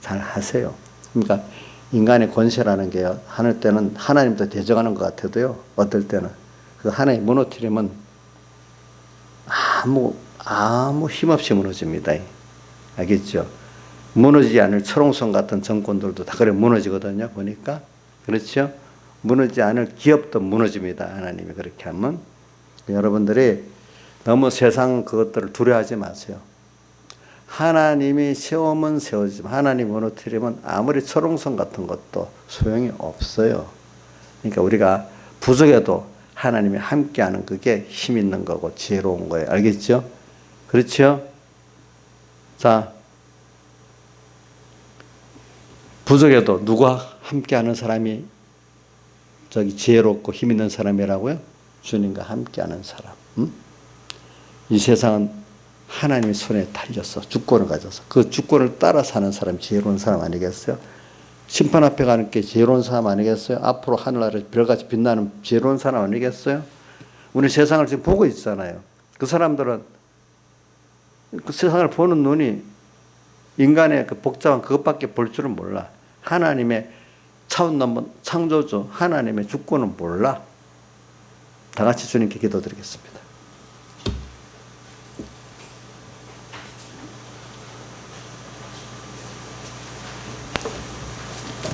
[SPEAKER 1] 잘 하세요. 그러니까 인간의 권세라는 게 하늘 때는 하나님도 대적하는 것 같아도요. 어떨 때는 그 하나님 무너뜨리면 아무 힘없이 무너집니다. 알겠죠? 무너지지 않을 철옹성 같은 정권들도 다 그래 무너지거든요. 보니까 그렇죠? 무너지지 않을 기업도 무너집니다. 하나님이 그렇게 하면 여러분들이 너무 세상 그것들을 두려워하지 마세요. 하나님이 세우면 세우지만 하나님 무너뜨리면 아무리 철옹성 같은 것도 소용이 없어요. 그러니까 우리가 부족해도 하나님이 함께하는 그게 힘 있는 거고 지혜로운 거예요. 알겠죠? 그렇죠? 자, 부족해도 누가 함께하는 사람이 저기 지혜롭고 힘 있는 사람이라고요? 주님과 함께하는 사람. 이 세상은 하나님의 손에 달려서 주권을 가져서 그 주권을 따라 사는 사람 지혜로운 사람 아니겠어요? 심판 앞에 가는 게 지혜로운 사람 아니겠어요? 앞으로 하늘나라에 별같이 빛나는 지혜로운 사람 아니겠어요? 우리 세상을 지금 보고 있잖아요. 그 사람들은 그 세상을 보는 눈이 인간의 그 복잡한 그것밖에 볼 줄은 몰라. 하나님의 차원 넘은 창조주 하나님의 주권은 몰라. 다 같이 주님께 기도드리겠습니다.